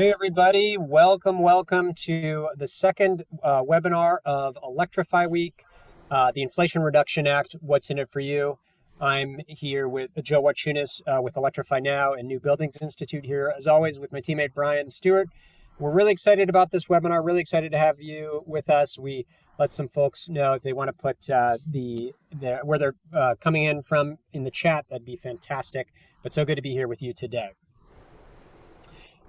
Hey everybody, welcome to the second webinar of Electrify Week, the Inflation Reduction Act, what's in it for you. I'm here with Joe Wachunas with Electrify Now and New Buildings Institute here, as always, with my teammate Brian Stewart. We're really excited about this webinar, really excited to have you with us. We let some folks know if they want to put where they're coming in from in the chat, that'd be fantastic. But so good to be here with you today.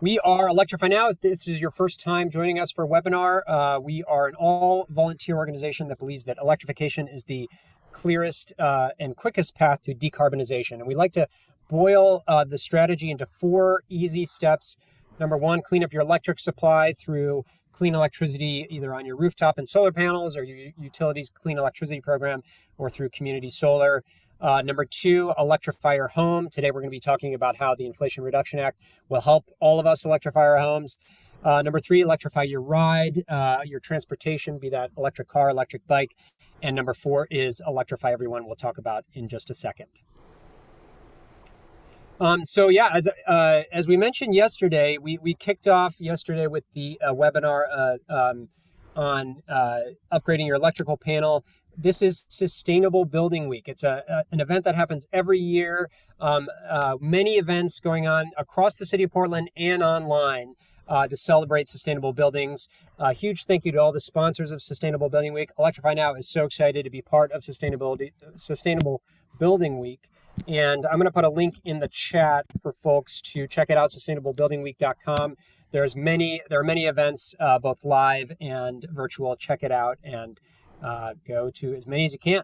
We are Electrify Now. If this is your first time joining us for a webinar, we are an all-volunteer organization that believes that electrification is the clearest and quickest path to decarbonization. And we like to boil the strategy into 4 easy steps. Number 1, clean up your electric supply through clean electricity, either on your rooftop and solar panels or your utilities clean electricity program or through community solar. Number 2, electrify your home. Today, we're going to be talking about how the Inflation Reduction Act will help all of us electrify our homes. Number 3, electrify your ride, your transportation, be that electric car, electric bike. And number 4 is electrify everyone. We'll talk about in just a second. As we mentioned yesterday, we kicked off yesterday with the webinar on upgrading your electrical panel. This is Sustainable Building Week. It's an event that happens every year. Many events going on across the city of Portland and online to celebrate sustainable buildings. Huge thank you to all the sponsors of Sustainable Building Week. Electrify Now is so excited to be part of Sustainable Building Week. And I'm going to put a link in the chat for folks to check it out, sustainablebuildingweek.com. There are many events, both live and virtual. Check it out and go to as many as you can.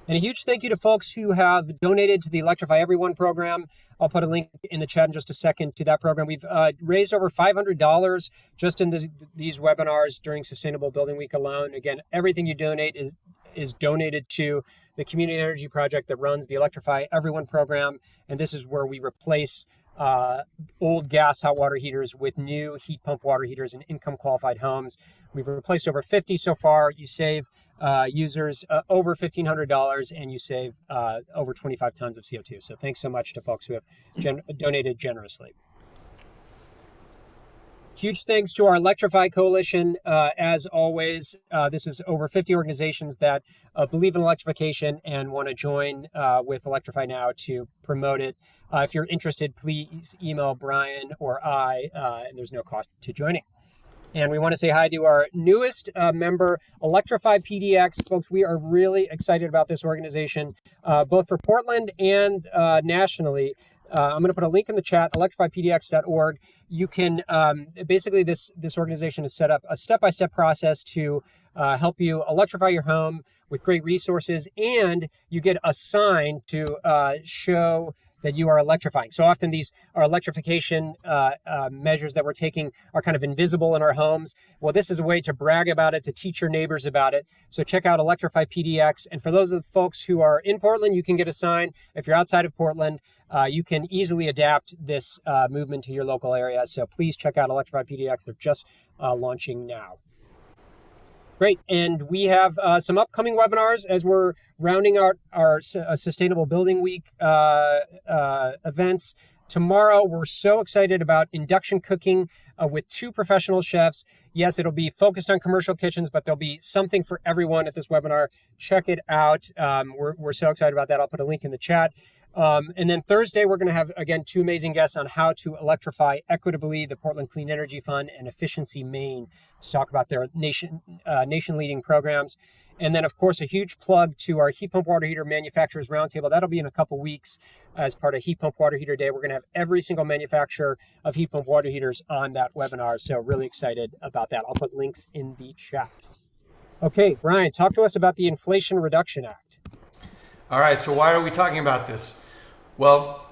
And a huge thank you to folks who have donated to the Electrify Everyone program. I'll put a link in the chat in just a second to that program. We've raised over $500 just in these webinars during Sustainable Building Week alone. Again, everything you donate is donated to the community energy project that runs the Electrify Everyone program. And this is where we replace old gas hot water heaters with new heat pump water heaters in income qualified homes. We've replaced over 50 so far. You save users over $1,500 and you save over 25 tons of CO2. So thanks so much to folks who have donated generously. Huge thanks to our Electrify Coalition. As always, this is over 50 organizations that believe in electrification and want to join with Electrify Now to promote it. If you're interested, please email Brian or I, and there's no cost to joining. And we want to say hi to our newest member, Electrify PDX. Folks, we are really excited about this organization, both for Portland and nationally. I'm going to put a link in the chat, electrifypdx.org. You can, basically this organization has set up a step-by-step process to help you electrify your home with great resources, and you get a sign to show that you are electrifying. So often these are electrification measures that we're taking are kind of invisible in our homes. Well, this is a way to brag about it, to teach your neighbors about it. So check out Electrify PDX. And for those of the folks who are in Portland, you can get a sign. If you're outside of Portland, you can easily adapt this movement to your local area. So please check out Electrify PDX. They're just launching now. Great. And we have some upcoming webinars as we're rounding out our Sustainable Building Week events. Tomorrow, we're so excited about induction cooking with 2 professional chefs. Yes, it'll be focused on commercial kitchens, but there'll be something for everyone at this webinar. Check it out. We're so excited about that. I'll put a link in the chat. And then Thursday, we're going to have, again, 2 amazing guests on how to electrify equitably the Portland Clean Energy Fund and Efficiency Maine to talk about their nation-leading programs. And then, of course, a huge plug to our heat pump water heater manufacturers roundtable. That'll be in a couple weeks as part of Heat Pump Water Heater Day. We're going to have every single manufacturer of heat pump water heaters on that webinar. So really excited about that. I'll put links in the chat. Okay, Brian, talk to us about the Inflation Reduction Act. All right, so why are we talking about this? Well,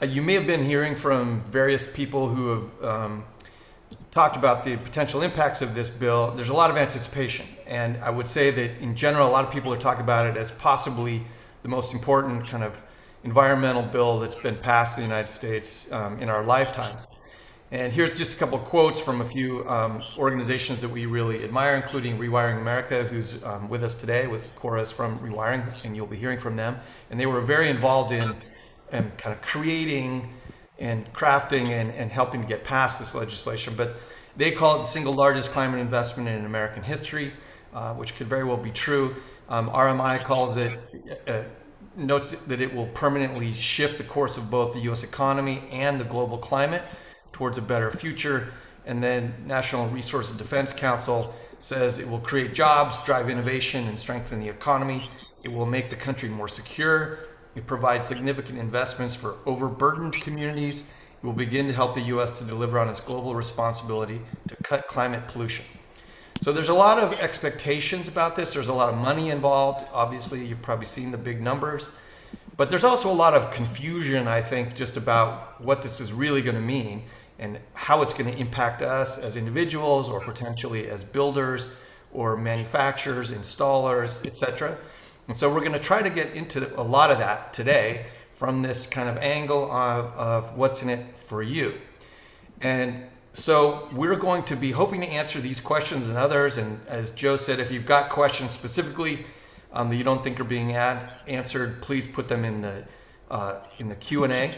you may have been hearing from various people who have talked about the potential impacts of this bill. There's a lot of anticipation, and I would say that in general, a lot of people are talking about it as possibly the most important kind of environmental bill that's been passed in the United States in our lifetimes. And here's just a couple of quotes from a few organizations that we really admire, including Rewiring America, who's with us today, with Cora's from Rewiring, and you'll be hearing from them. And they were very involved in kind of creating and crafting and helping to get past this legislation. But they call it the single largest climate investment in American history, which could very well be true. RMI calls it, notes that it will permanently shift the course of both the U.S. economy and the global climate towards a better future. And then National Resources Defense Council says it will create jobs, drive innovation, and strengthen the economy. It will make the country more secure. It provides significant investments for overburdened communities. It will begin to help the U.S. to deliver on its global responsibility to cut climate pollution. So there's a lot of expectations about this. There's a lot of money involved. Obviously, you've probably seen the big numbers. But there's also a lot of confusion, I think, just about what this is really going to mean and how it's going to impact us as individuals or potentially as builders or manufacturers, installers, etc. And so we're going to try to get into a lot of that today from this kind of angle of what's in it for you. And so we're going to be hoping to answer these questions and others. And as Joe said, if you've got questions specifically that you don't think are being answered, please put them in the Q&A.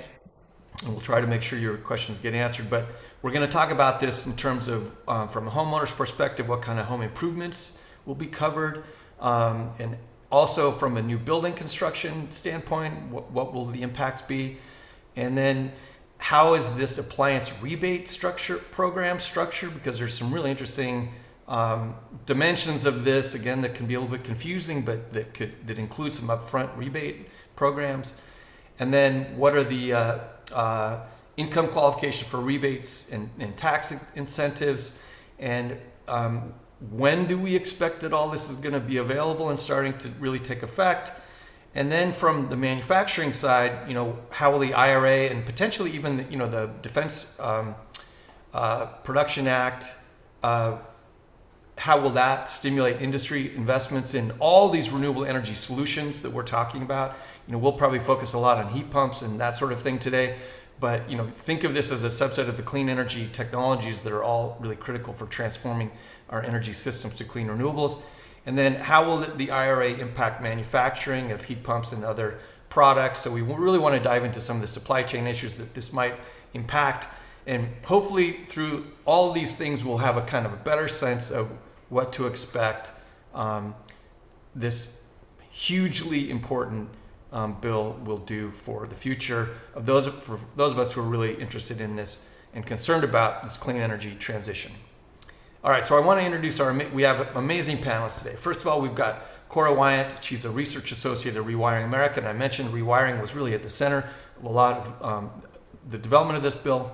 And we'll try to make sure your questions get answered. But we're going to talk about this in terms of, from a homeowner's perspective, what kind of home improvements will be covered. And also from a new building construction standpoint, what will the impacts be? And then how is this appliance rebate program structured? Because there's some really interesting dimensions of this, again, that can be a little bit confusing, but that include some upfront rebate programs. And then what are the income qualifications for rebates and tax incentives? And when do we expect that all this is going to be available and starting to really take effect? And then from the manufacturing side, how will the IRA and potentially even the Defense Production Act, how will that stimulate industry investments in all these renewable energy solutions that we're talking about? We'll probably focus a lot on heat pumps and that sort of thing today, but think of this as a subset of the clean energy technologies that are all really critical for transforming our energy systems to clean renewables. And then how will the IRA impact manufacturing of heat pumps and other products? So we really want to dive into some of the supply chain issues that this might impact. And hopefully through all of these things, we'll have a kind of a better sense of what to expect this hugely important bill will do for the future of those of us who are really interested in this and concerned about this clean energy transition. All right, so I want to introduce we have amazing panelists today. First of all, we've got Cora Wyant. She's a research associate at Rewiring America, and I mentioned rewiring was really at the center of a lot of the development of this bill.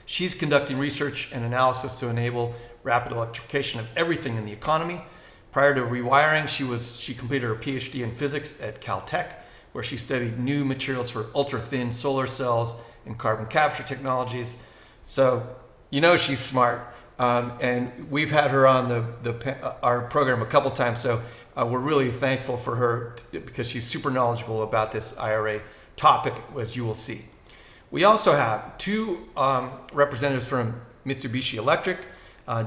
She's conducting research and analysis to enable rapid electrification of everything in the economy. Prior to rewiring, she completed her PhD in physics at Caltech, where she studied new materials for ultra-thin solar cells and carbon capture technologies. So she's smart. And we've had her on our program a couple times, so we're really thankful for her because she's super knowledgeable about this IRA topic, as you will see. We also have two representatives from Mitsubishi Electric.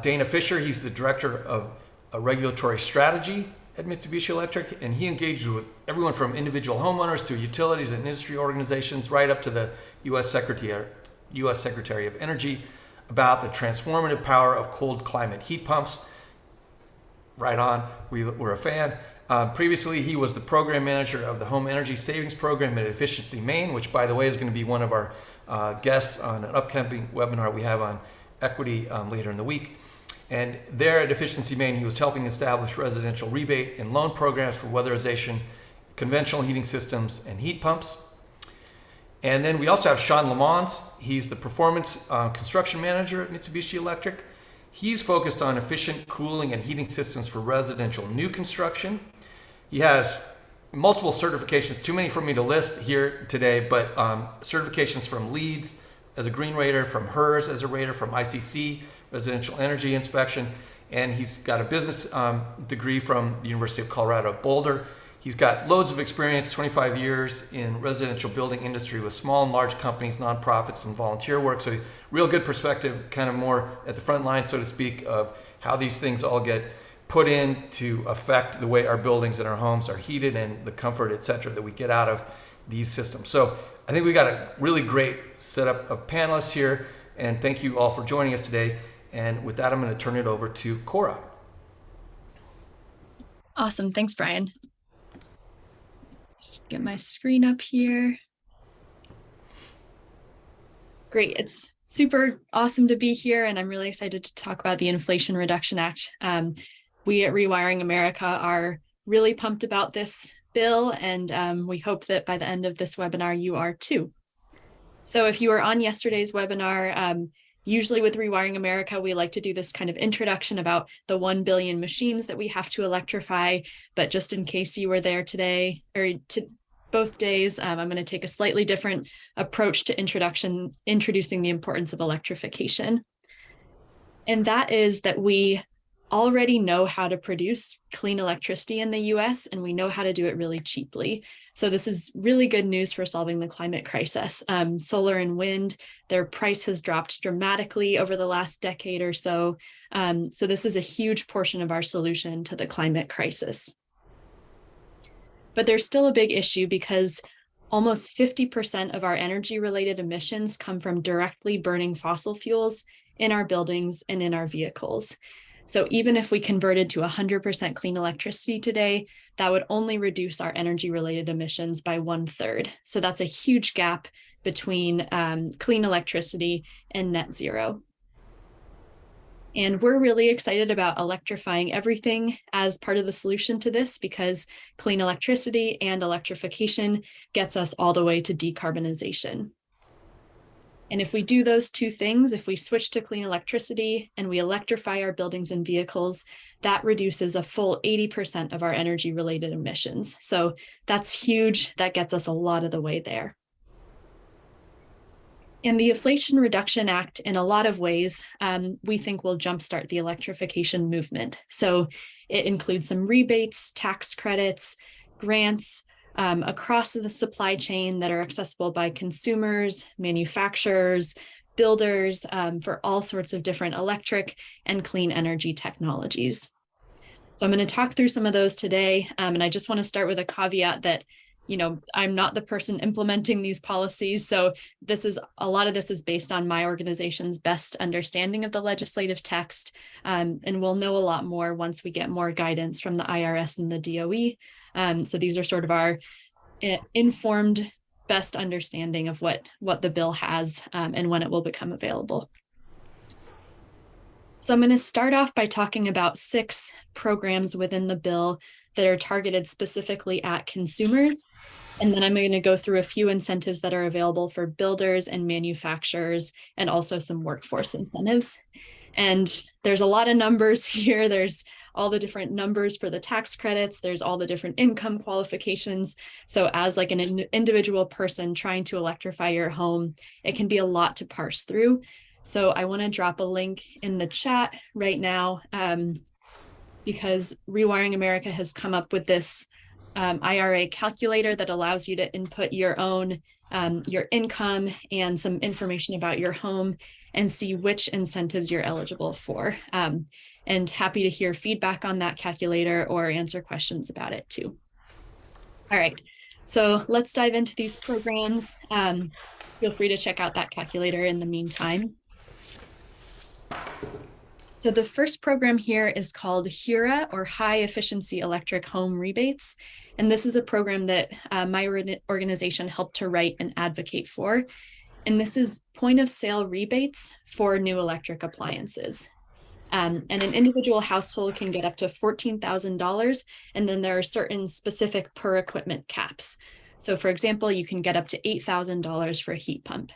Dana Fisher, he's the director of regulatory strategy at Mitsubishi Electric, and he engages with everyone from individual homeowners to utilities and industry organizations, right up to the U.S. Secretary of Energy, about the transformative power of cold climate heat pumps. Right on, we're a fan. Previously, he was the program manager of the Home Energy Savings Program at Efficiency Maine, which, by the way, is going to be one of our guests on an upcoming webinar we have on equity later in the week. And there at Efficiency Maine, he was helping establish residential rebate and loan programs for weatherization, conventional heating systems, and heat pumps. And then we also have Sean Lamont. He's the performance construction manager at Mitsubishi Electric. He's focused on efficient cooling and heating systems for residential new construction. He has multiple certifications, too many for me to list here today, but certifications from LEEDS as a green rater, from HERS as a rater, from ICC, residential energy inspection, and he's got a business degree from the University of Colorado Boulder. He's got loads of experience, 25 years in residential building industry with small and large companies, nonprofits, and volunteer work. So real good perspective, kind of more at the front line, so to speak, of how these things all get put in to affect the way our buildings and our homes are heated and the comfort, et cetera, that we get out of these systems. So I think we got a really great setup of panelists here, and thank you all for joining us today. And with that, I'm going to turn it over to Cora. Awesome. Thanks, Brian. Get my screen up here. Great. It's super awesome to be here, and I'm really excited to talk about the Inflation Reduction Act. We at Rewiring America are really pumped about this bill, and we hope that by the end of this webinar, you are too. So if you were on yesterday's webinar, usually with Rewiring America, we like to do this kind of introduction about the 1 billion machines that we have to electrify. But just in case you were there today or both days, I'm going to take a slightly different approach to introducing the importance of electrification. And that is that we already know how to produce clean electricity in the US, and we know how to do it really cheaply. So this is really good news for solving the climate crisis. Solar and wind, their price has dropped dramatically over the last decade or so. So this is a huge portion of our solution to the climate crisis. But there's still a big issue because almost 50% of our energy-related emissions come from directly burning fossil fuels in our buildings and in our vehicles. So even if we converted to 100% clean electricity today, that would only reduce our energy-related emissions by 1/3. So that's a huge gap between clean electricity and net zero. And we're really excited about electrifying everything as part of the solution to this, because clean electricity and electrification gets us all the way to decarbonization. And if we do those two things, if we switch to clean electricity and we electrify our buildings and vehicles, that reduces a full 80% of our energy-related emissions. So that's huge. That gets us a lot of the way there. And the Inflation Reduction Act, in a lot of ways, we think will jumpstart the electrification movement. So it includes some rebates, tax credits, grants across the supply chain that are accessible by consumers, manufacturers, builders, for all sorts of different electric and clean energy technologies. So I'm going to talk through some of those today. And I just want to start with a caveat that I'm not the person implementing these policies. So a lot of this is based on my organization's best understanding of the legislative text. And we'll know a lot more once we get more guidance from the IRS and the DOE. So these are sort of our informed best understanding of what the bill has and when it will become available. So I'm going to start off by talking about 6 programs within the bill that are targeted specifically at consumers. And then I'm going to go through a few incentives that are available for builders and manufacturers, and also some workforce incentives. And there's a lot of numbers here. There's all the different numbers for the tax credits. There's all the different income qualifications. So as like an individual person trying to electrify your home, it can be a lot to parse through. So I want to drop a link in the chat right now, because Rewiring America has come up with this IRA calculator that allows you to input your own your income and some information about your home and see which incentives you're eligible for. And happy to hear feedback on that calculator or answer questions about it too. All right, so let's dive into these programs. Feel free to check out that calculator in the meantime. So the first program here is called HERA, or High Efficiency Electric Home Rebates. And this is a program that my organization helped to write and advocate for. And this is point of sale rebates for new electric appliances. And an individual household can get up to $14,000. And then there are certain specific per equipment caps. So for example, you can get up to $8,000 for a heat pump.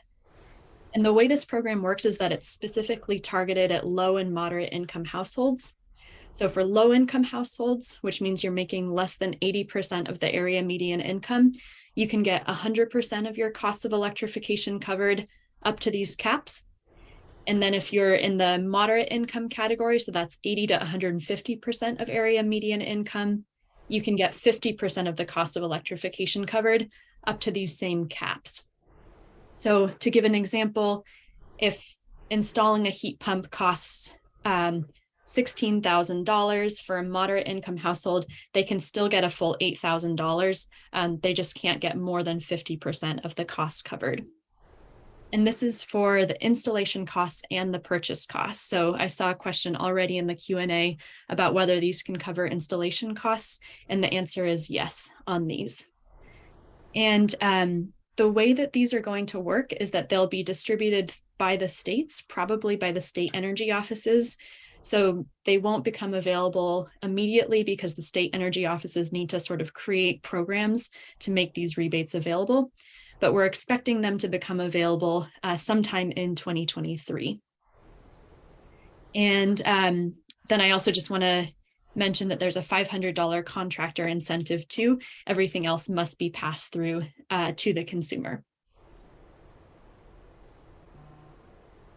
And the way this program works is that it's specifically targeted at low and moderate income households. So for low income households, which means you're making less than 80% of the area median income, you can get 100% of your costs of electrification covered up to these caps. And then if you're in the moderate income category, so that's 80 to 150% of area median income, you can get 50% of the cost of electrification covered up to these same caps. So to give an example, if installing a heat pump costs $16,000 for a moderate income household, they can still get a full $8,000. They just can't get more than 50% of the costs covered. And this is for the installation costs and the purchase costs. So I saw a question already in the Q&A about whether these can cover installation costs, and the answer is yes on these. And the way that these are going to work is that they'll be distributed by the states, probably by the state energy offices. So they won't become available immediately because the state energy offices need to sort of create programs to make these rebates available. But we're expecting them to become available sometime in 2023. And then I also just want to mention that there's a $500 contractor incentive too. Everything else must be passed through to the consumer.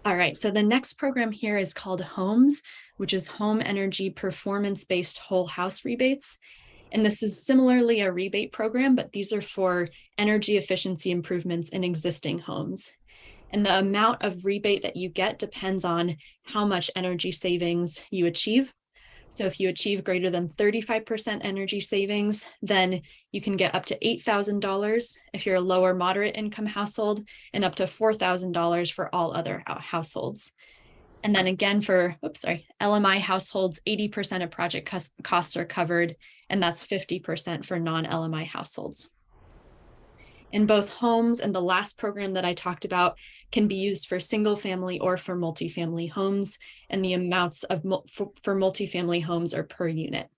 All right, so the next program here is called HOMES, which is Home Energy Performance-Based Whole House Rebates. And this is similarly a rebate program, but these are for energy efficiency improvements in existing homes. And the amount of rebate that you get depends on how much energy savings you achieve. So if you achieve greater than 35% energy savings, then you can get up to $8,000 if you're a lower moderate income household, and up to $4,000 for all other households. And then again for, LMI households, 80% of project costs are covered, and that's 50% for non-LMI households. In both homes and the last program that I talked about can be used for single family or for multifamily homes, and the amounts of for multifamily homes are per unit.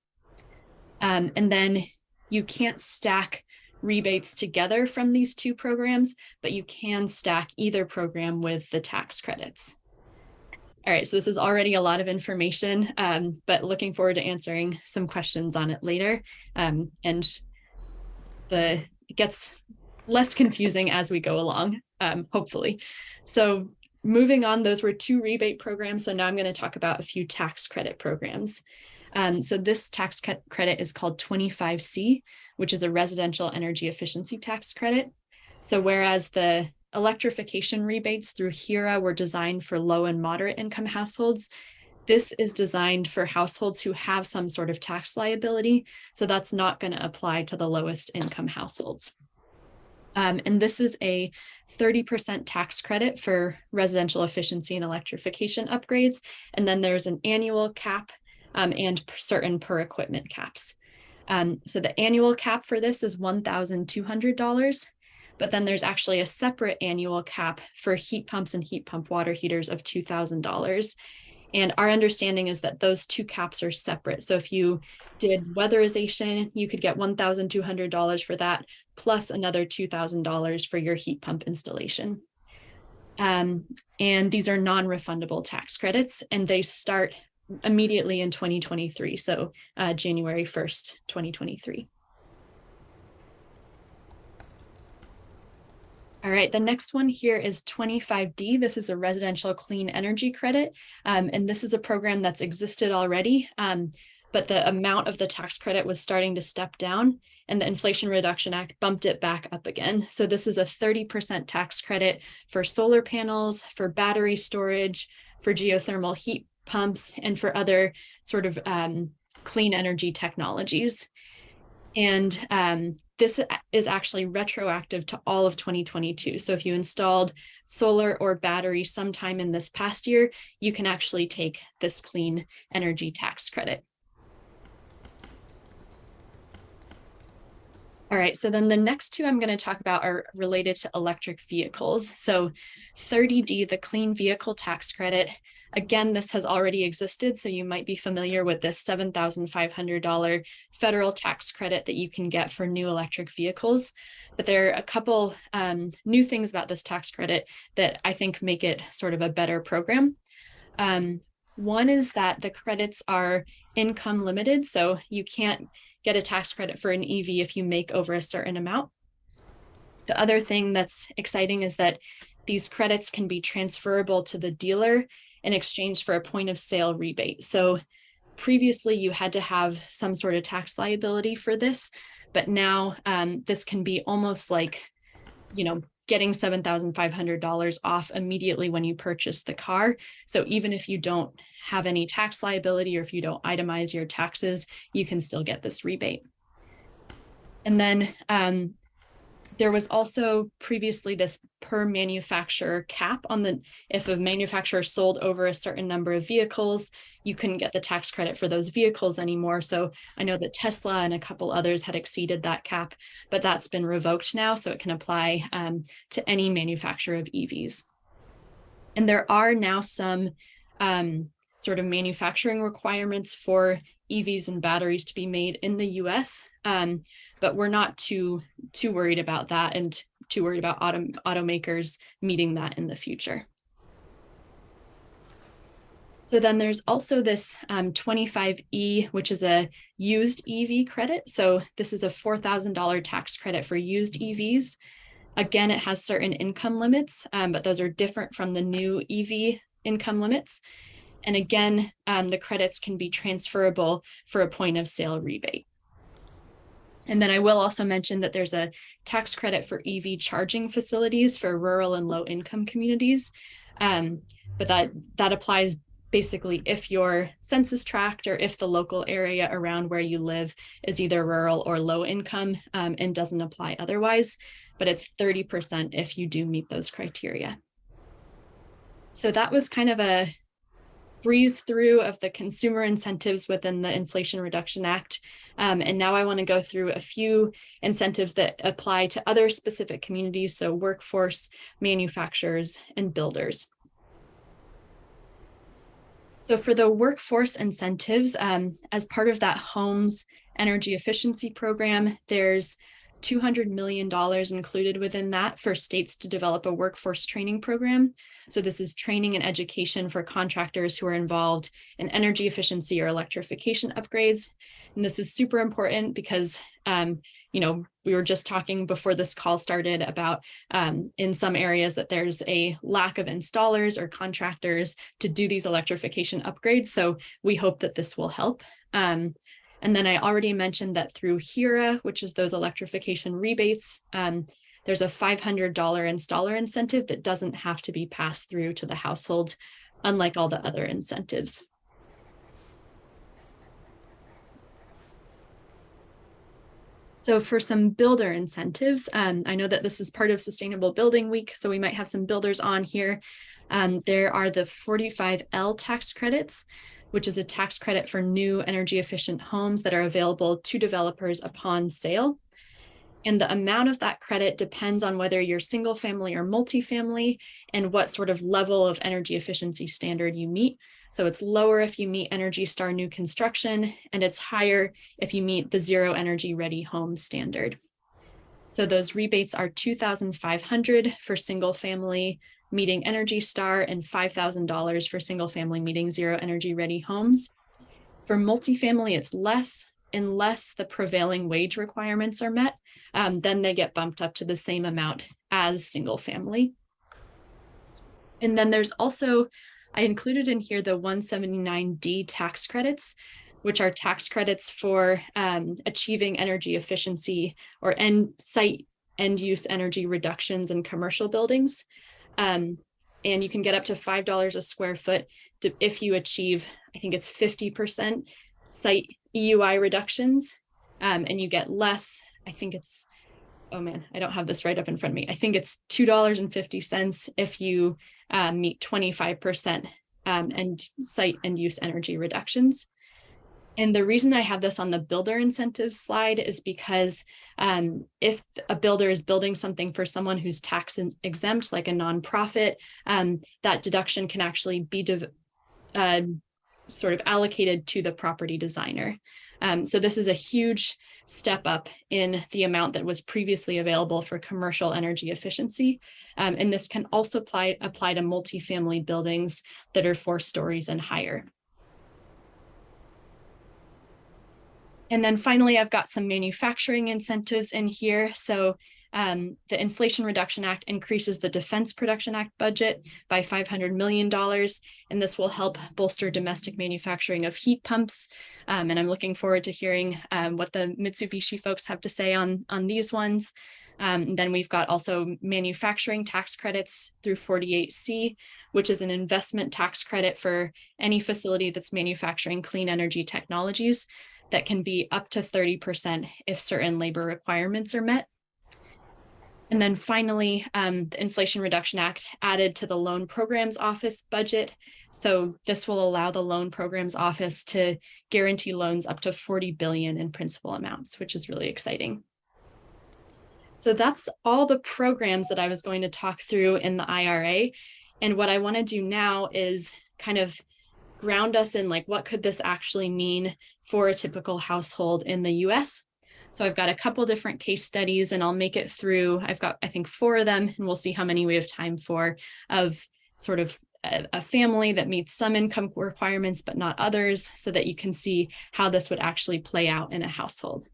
And then you can't stack rebates together from these two programs, but you can stack either program with the tax credits. All right, so this is already a lot of information, but looking forward to answering some questions on it later. And it gets less confusing as we go along, hopefully. So moving on, those were two rebate programs. So now I'm going to talk about a few tax credit programs. So this tax credit is called 25C, which is a residential energy efficiency tax credit. So whereas the electrification rebates through HERA were designed for low and moderate income households, this is designed for households who have some sort of tax liability. So that's not going to apply to the lowest income households. And this is a 30% tax credit for residential efficiency and electrification upgrades. And then there's an annual cap and certain per equipment caps. So the annual cap for this is $1,200. But then there's actually a separate annual cap for heat pumps and heat pump water heaters of $2,000. And our understanding is that those two caps are separate. So if you did weatherization, you could get $1,200 for that, plus another $2,000 for your heat pump installation. And these are non-refundable tax credits, and they start immediately in 2023. So January 1st, 2023. All right, the next one here is 25D. This is a residential clean energy credit. And this is a program that's existed already, but the amount of the tax credit was starting to step down, and the Inflation Reduction Act bumped it back up again. So this is a 30% tax credit for solar panels, for battery storage, for geothermal heat pumps, and for other sort of clean energy technologies. And this is actually retroactive to all of 2022. So if you installed solar or battery sometime in this past year, you can actually take this clean energy tax credit. All right, so then the next two I'm going to talk about are related to electric vehicles. So 30D, the clean vehicle tax credit. Again, this has already existed, so you might be familiar with this $7,500 federal tax credit that you can get for new electric vehicles. But there are a couple new things about this tax credit that I think make it sort of a better program. One is that the credits are income limited, so you can't get a tax credit for an EV if you make over a certain amount. The other thing that's exciting is that these credits can be transferable to the dealer in exchange for a point of sale rebate. So previously you had to have some sort of tax liability for this, but now this can be almost like, getting $7,500 off immediately when you purchase the car. So even if you don't have any tax liability or if you don't itemize your taxes, you can still get this rebate. And then there was also previously this per manufacturer cap on the, if a manufacturer sold over a certain number of vehicles, you couldn't get the tax credit for those vehicles anymore. So I know that Tesla and a couple others had exceeded that cap, but that's been revoked now. So it can apply to any manufacturer of EVs. And there are now some sort of manufacturing requirements for EVs and batteries to be made in the US. But we're not too worried about that and too worried about automakers meeting that in the future. So then there's also this 25E, which is a used EV credit. So this is a $4,000 tax credit for used EVs. Again, it has certain income limits, but those are different from the new EV income limits. And again, the credits can be transferable for a point of sale rebate. And then I will also mention that there's a tax credit for EV charging facilities for rural and low income communities. But that applies basically if your census tract or if the local area around where you live is either rural or low income and doesn't apply otherwise, but it's 30% if you do meet those criteria. So that was kind of a breeze through of the consumer incentives within the Inflation Reduction Act. And now I want to go through a few incentives that apply to other specific communities, so workforce, manufacturers, and builders. So for the workforce incentives, as part of that home's energy efficiency program, there's $200 million included within that for states to develop a workforce training program. So this is training and education for contractors who are involved in energy efficiency or electrification upgrades. And this is super important because, we were just talking before this call started about in some areas that there's a lack of installers or contractors to do these electrification upgrades. So we hope that this will help. And then I already mentioned that through HERA, which is those electrification rebates, there's a $500 installer incentive that doesn't have to be passed through to the household, unlike all the other incentives. So for some builder incentives, I know that this is part of Sustainable Building Week, so we might have some builders on here. There are the 45L tax credits, which is a tax credit for new energy efficient homes that are available to developers upon sale. And the amount of that credit depends on whether you're single family or multifamily and what sort of level of energy efficiency standard you meet. So it's lower if you meet Energy Star new construction, and it's higher if you meet the Zero Energy Ready Home standard. So those rebates are $2,500 for single family meeting Energy Star and $5,000 for single family meeting Zero Energy Ready homes. For multifamily, it's less unless the prevailing wage requirements are met. Then they get bumped up to the same amount as single family. And then there's also, I included in here the 179D tax credits, which are tax credits for achieving energy efficiency or site end use energy reductions in commercial buildings. And you can get up to $5 a square foot if you achieve, I think it's 50% site EUI reductions, and you get less, I think it's, oh man, I don't have this right up in front of me. I think it's $2.50 if you meet 25% and site and use energy reductions. And the reason I have this on the builder incentives slide is because if a builder is building something for someone who's tax exempt, like a nonprofit, that deduction can actually be sort of allocated to the property designer. So this is a huge step up in the amount that was previously available for commercial energy efficiency. And this can also apply to multifamily buildings that are 4 stories and higher. And then finally, I've got some manufacturing incentives in here. So the Inflation Reduction Act increases the Defense Production Act budget by $500 million, and this will help bolster domestic manufacturing of heat pumps. And I'm looking forward to hearing what the Mitsubishi folks have to say on these ones. Then we've got also manufacturing tax credits through 48C, which is an investment tax credit for any facility that's manufacturing clean energy technologies that can be up to 30% if certain labor requirements are met. And then finally, the Inflation Reduction Act added to the Loan Programs Office budget. So this will allow the Loan Programs Office to guarantee loans up to $40 billion in principal amounts, which is really exciting. So that's all the programs that I was going to talk through in the IRA. And what I want to do now is kind of ground us in like, what could this actually mean for a typical household in the US? So I've got a couple different case studies and I'll make it through. I've got, I think, 4 of them, and we'll see how many we have time for, of sort of a family that meets some income requirements, but not others, so that you can see how this would actually play out in a household.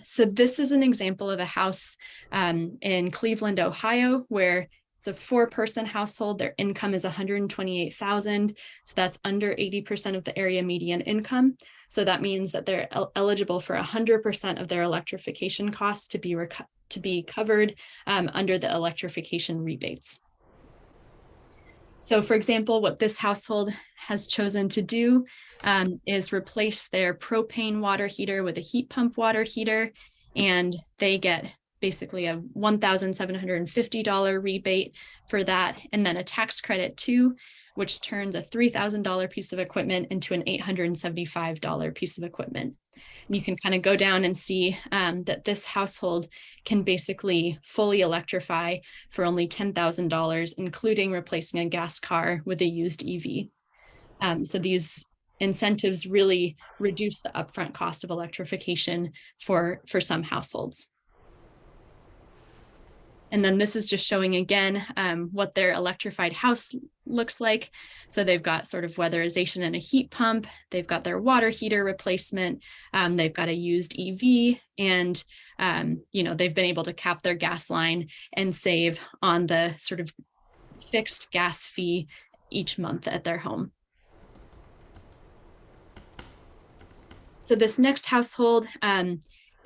So this is an example of a house in Cleveland, Ohio, where it's a 4-person household. Their income is $128,000. So that's under 80% of the area median income. So that means that they're eligible for 100% of their electrification costs to be covered under the electrification rebates. So for example, what this household has chosen to do is replace their propane water heater with a heat pump water heater, and they get basically a $1,750 rebate for that, and then a tax credit too, which turns a $3,000 piece of equipment into an $875 piece of equipment. And you can kind of go down and see that this household can basically fully electrify for only $10,000, including replacing a gas car with a used EV. So these incentives really reduce the upfront cost of electrification for some households. And then this is just showing again what their electrified house looks like. So they've got sort of weatherization and a heat pump. They've got their water heater replacement. They've got a used EV, and they've been able to cap their gas line and save on the sort of fixed gas fee each month at their home. So this next household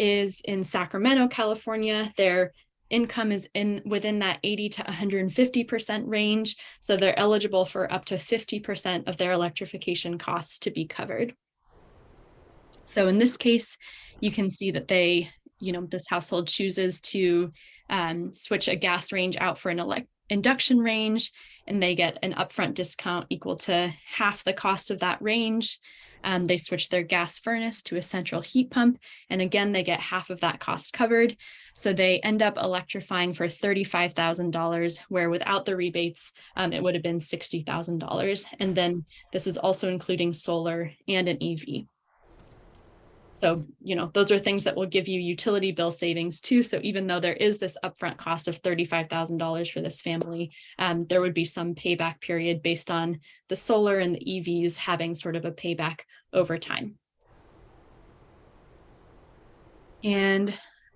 is in Sacramento, California. Their income is within that 80 to 150% range. So they're eligible for up to 50% of their electrification costs to be covered. So in this case, you can see that this household chooses to switch a gas range out for an induction range, and they get an upfront discount equal to half the cost of that range. They switch their gas furnace to a central heat pump, and again, they get half of that cost covered. So they end up electrifying for $35,000, where without the rebates, it would have been $60,000. And then this is also including solar and an EV. So, those are things that will give you utility bill savings too. So even though there is this upfront cost of $35,000 for this family, there would be some payback period based on the solar and the EVs having sort of a payback over time. And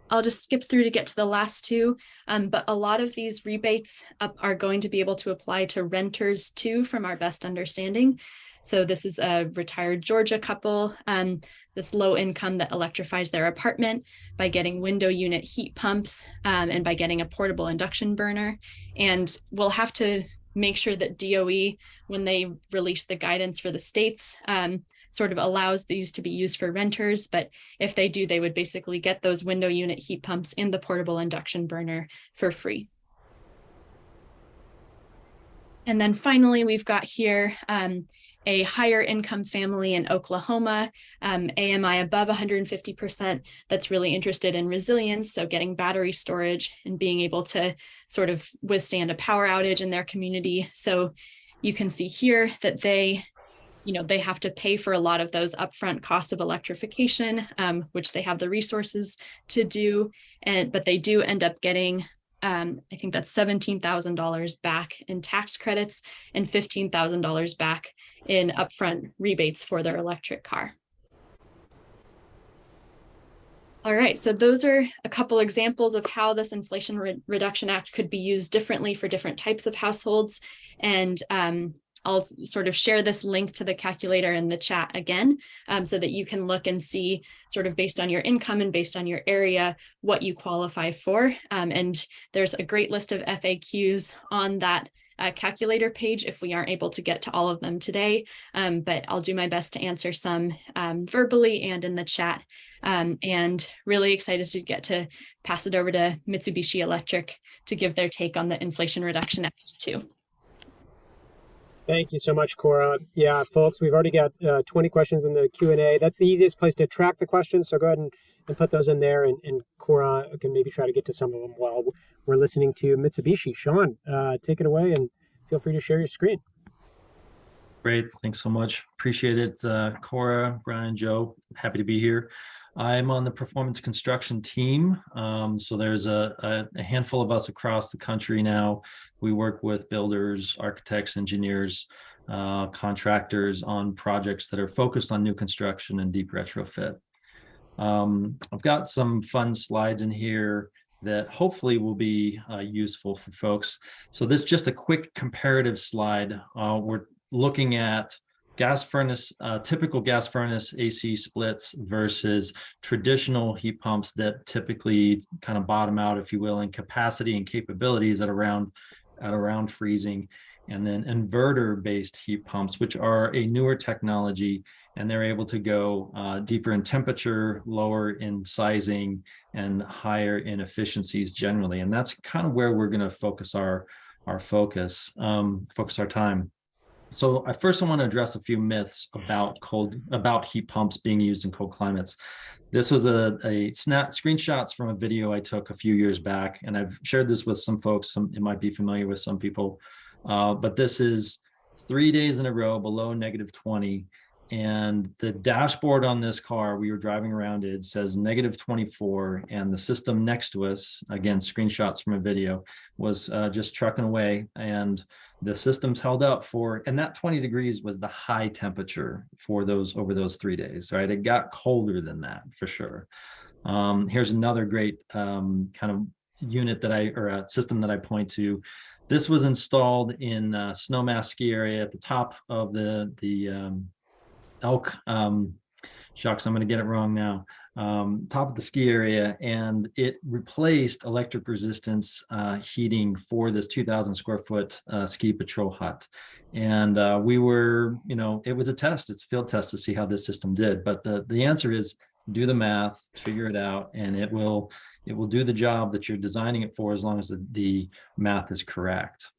I'll just skip through to get to the last 2, but a lot of these rebates are going to be able to apply to renters too, from our best understanding. So this is a retired Georgia couple, this low income that electrifies their apartment by getting window unit heat pumps and by getting a portable induction burner. And we'll have to make sure that DOE, when they release the guidance for the states, sort of allows these to be used for renters. But if they do, they would basically get those window unit heat pumps in the portable induction burner for free. And then finally, we've got here a higher income family in Oklahoma, AMI above 150%, that's really interested in resilience, so getting battery storage and being able to sort of withstand a power outage in their community. So you can see here that they have to pay for a lot of those upfront costs of electrification, which they have the resources to do, but they do end up getting I think that's $17,000 back in tax credits and $15,000 back in upfront rebates for their electric car. All right, so those are a couple examples of how this Inflation Reduction Act could be used differently for different types of households. And I'll sort of share this link to the calculator in the chat again, so that you can look and see sort of based on your income and based on your area, what you qualify for. And there's a great list of FAQs on that calculator page if we aren't able to get to all of them today, but I'll do my best to answer some verbally and in the chat. And really excited to get to pass it over to Mitsubishi Electric to give their take on the Inflation Reduction Act too. Thank you so much, Cora. Yeah, folks, we've already got 20 questions in the Q&A. That's the easiest place to track the questions, so go ahead and put those in there, and Cora can maybe try to get to some of them while we're listening to Mitsubishi. Sean, take it away, and feel free to share your screen. Great, thanks so much. Appreciate it. Cora, Brian, Joe, happy to be here. I'm on the performance construction team. So there's a handful of us across the country now. We work with builders, architects, engineers, contractors on projects that are focused on new construction and deep retrofit. I've got some fun slides in here that hopefully will be useful for folks. So this is just a quick comparative slide. We're looking at gas furnace, typical gas furnace AC splits versus traditional heat pumps that typically kind of bottom out, if you will, in capacity and capabilities at around freezing, and then inverter-based heat pumps, which are a newer technology, and they're able to go deeper in temperature, lower in sizing, and higher in efficiencies generally. And that's kind of where we're going to focus our time. So I first want to address a few myths about heat pumps being used in cold climates. This was a screenshots from a video I took a few years back, and I've shared this with some folks. It might be familiar with some people, but this is 3 days in a row below -20. And the dashboard on this car, we were driving around, it says -24, and the system next to us, again, screenshots from a video, was just trucking away, and the system's held up and that 20 degrees was the high temperature for over those 3 days, right? It got colder than that for sure. Here's another great kind of unit or a system that I point to. This was installed in Snowmass ski area at the top of the Elk, shucks, I'm going to get it wrong now, top of the ski area, and it replaced electric resistance heating for this 2,000 square foot ski patrol hut. And we were, it was a test, it's a field test to see how this system did. But the answer is do the math, figure it out, and it will do the job that you're designing it for as long as the math is correct.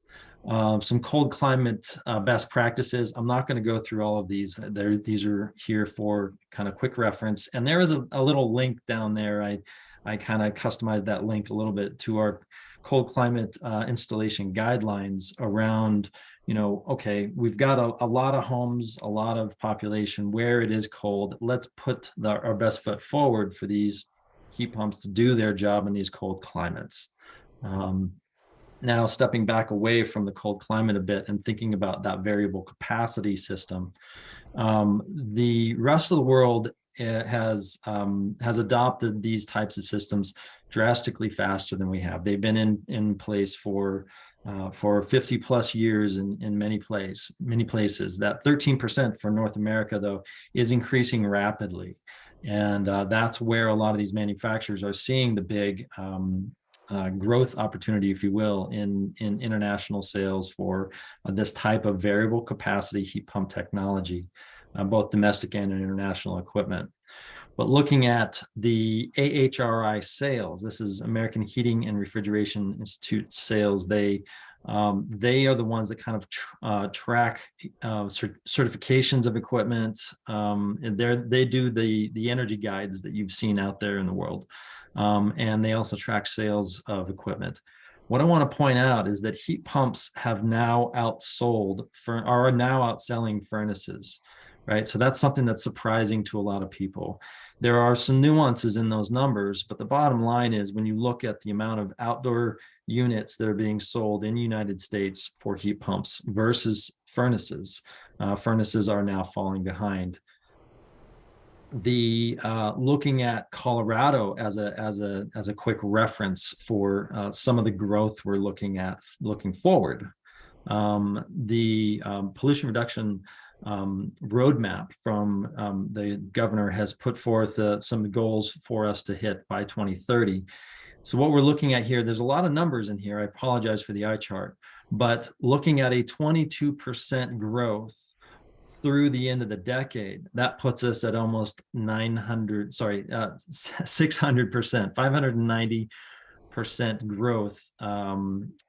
Some cold climate best practices. I'm not going to go through all of these. These are here for kind of quick reference. And there is a little link down there. I kind of customized that link a little bit to our cold climate installation guidelines around, okay, we've got a lot of homes, a lot of population where it is cold. Let's put our best foot forward for these heat pumps to do their job in these cold climates. Now, stepping back away from the cold climate a bit and thinking about that variable capacity system, the rest of the world has adopted these types of systems drastically faster than we have. They've been in place for 50 plus years in many places. That 13% for North America, though, is increasing rapidly, and that's where a lot of these manufacturers are seeing the big growth opportunity, if you will, in international sales for this type of variable capacity heat pump technology, both domestic and international equipment. But looking at the AHRI sales, this is American Heating and Refrigeration Institute sales. They are the ones that kind of track certifications of equipment. And they do the energy guides that you've seen out there in the world. And they also track sales of equipment. What I want to point out is that heat pumps are now outselling furnaces, right? So that's something that's surprising to a lot of people. There are some nuances in those numbers, but the bottom line is when you look at the amount of outdoor units that are being sold in the United States for heat pumps versus furnaces, furnaces are now falling behind. Looking at Colorado as a quick reference for some of the growth we're looking forward. The pollution reduction roadmap from the governor has put forth some goals for us to hit by 2030. So what we're looking at here, there's a lot of numbers in here. I apologize for the eye chart, but looking at a 22% growth through the end of the decade, that puts us at almost 600%, 590% growth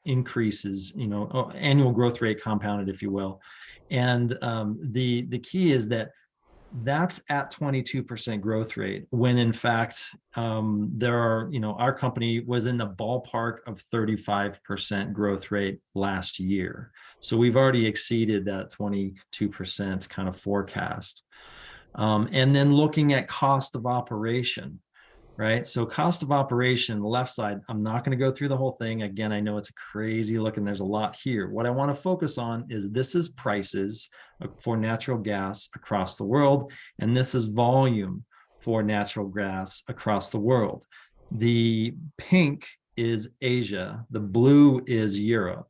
increases, annual growth rate compounded, if you will. And the key is that that's at 22% growth rate, when in fact our company was in the ballpark of 35% growth rate last year. So we've already exceeded that 22% kind of forecast. And then looking at cost of operation, right? So cost of operation, the left side, I'm not going to go through the whole thing. Again, I know it's a crazy look and there's a lot here. What I want to focus on is this is prices for natural gas across the world, and this is volume for natural gas across the world. The pink is Asia, the blue is Europe.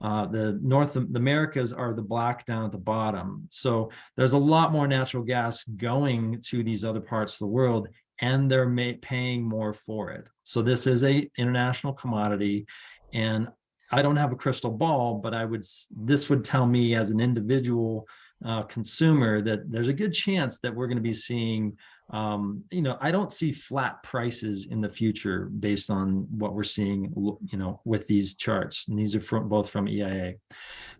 The North Americas are the black down at the bottom. So there's a lot more natural gas going to these other parts of the world, and they're paying more for it. So this is a international commodity, and I don't have a crystal ball, but this would tell me as an individual consumer that there's a good chance that we're going to be seeing, I don't see flat prices in the future based on what we're seeing, with these charts. And these are both from EIA.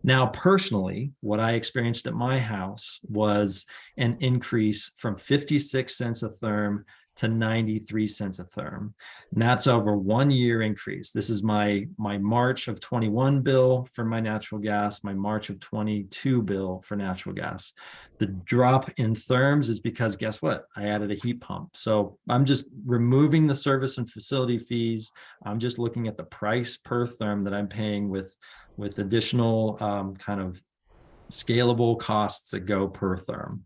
Now, personally, what I experienced at my house was an increase from 56 cents a therm to 93 cents a therm. And that's over 1 year increase. This is my March of 21 bill for my natural gas, my March of 22 bill for natural gas. The drop in therms is because, guess what? I added a heat pump. So I'm just removing the service and facility fees. I'm just looking at the price per therm that I'm paying with additional kind of scalable costs that go per therm.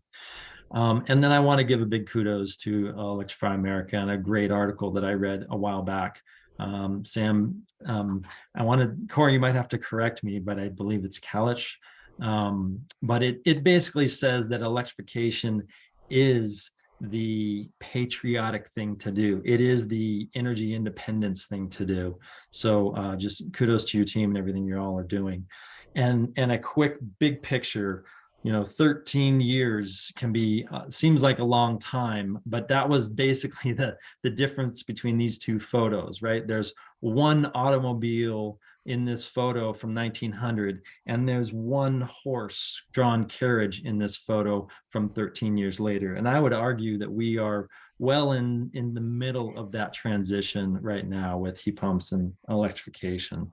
And then I want to give a big kudos to Electrify America and a great article that I read a while back. Sam, Corey, you might have to correct me, but I believe it's Kalich. But it basically says that electrification is the patriotic thing to do. It is the energy independence thing to do. So just kudos to your team and everything you all are doing. And a quick big picture, 13 years can be, seems like a long time, but that was basically the difference between these two photos, right? There's one automobile in this photo from 1900, and there's one horse-drawn carriage in this photo from 13 years later. And I would argue that we are well in the middle of that transition right now with heat pumps and electrification.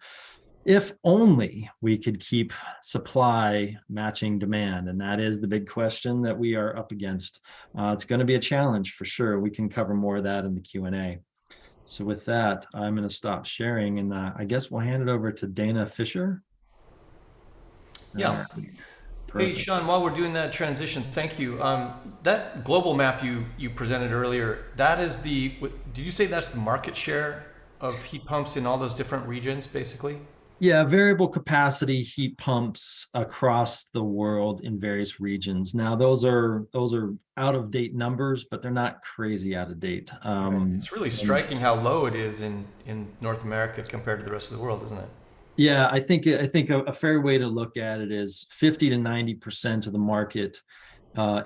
If only we could keep supply matching demand. And that is the big question that we are up against. It's going to be a challenge for sure. We can cover more of that in the Q&A. So with that, I'm going to stop sharing, and I guess we'll hand it over to Dana Fisher. Yeah. Hey, Sean, while we're doing that transition, thank you. That global map you presented earlier, that is did you say that's the market share of heat pumps in all those different regions, basically? Yeah, variable capacity heat pumps across the world in various regions. Now, those are out of date numbers, but they're not crazy out of date. It's really striking how low it is in North America compared to the rest of the world, isn't it? Yeah, I think a fair way to look at it is 50 to 90% of the market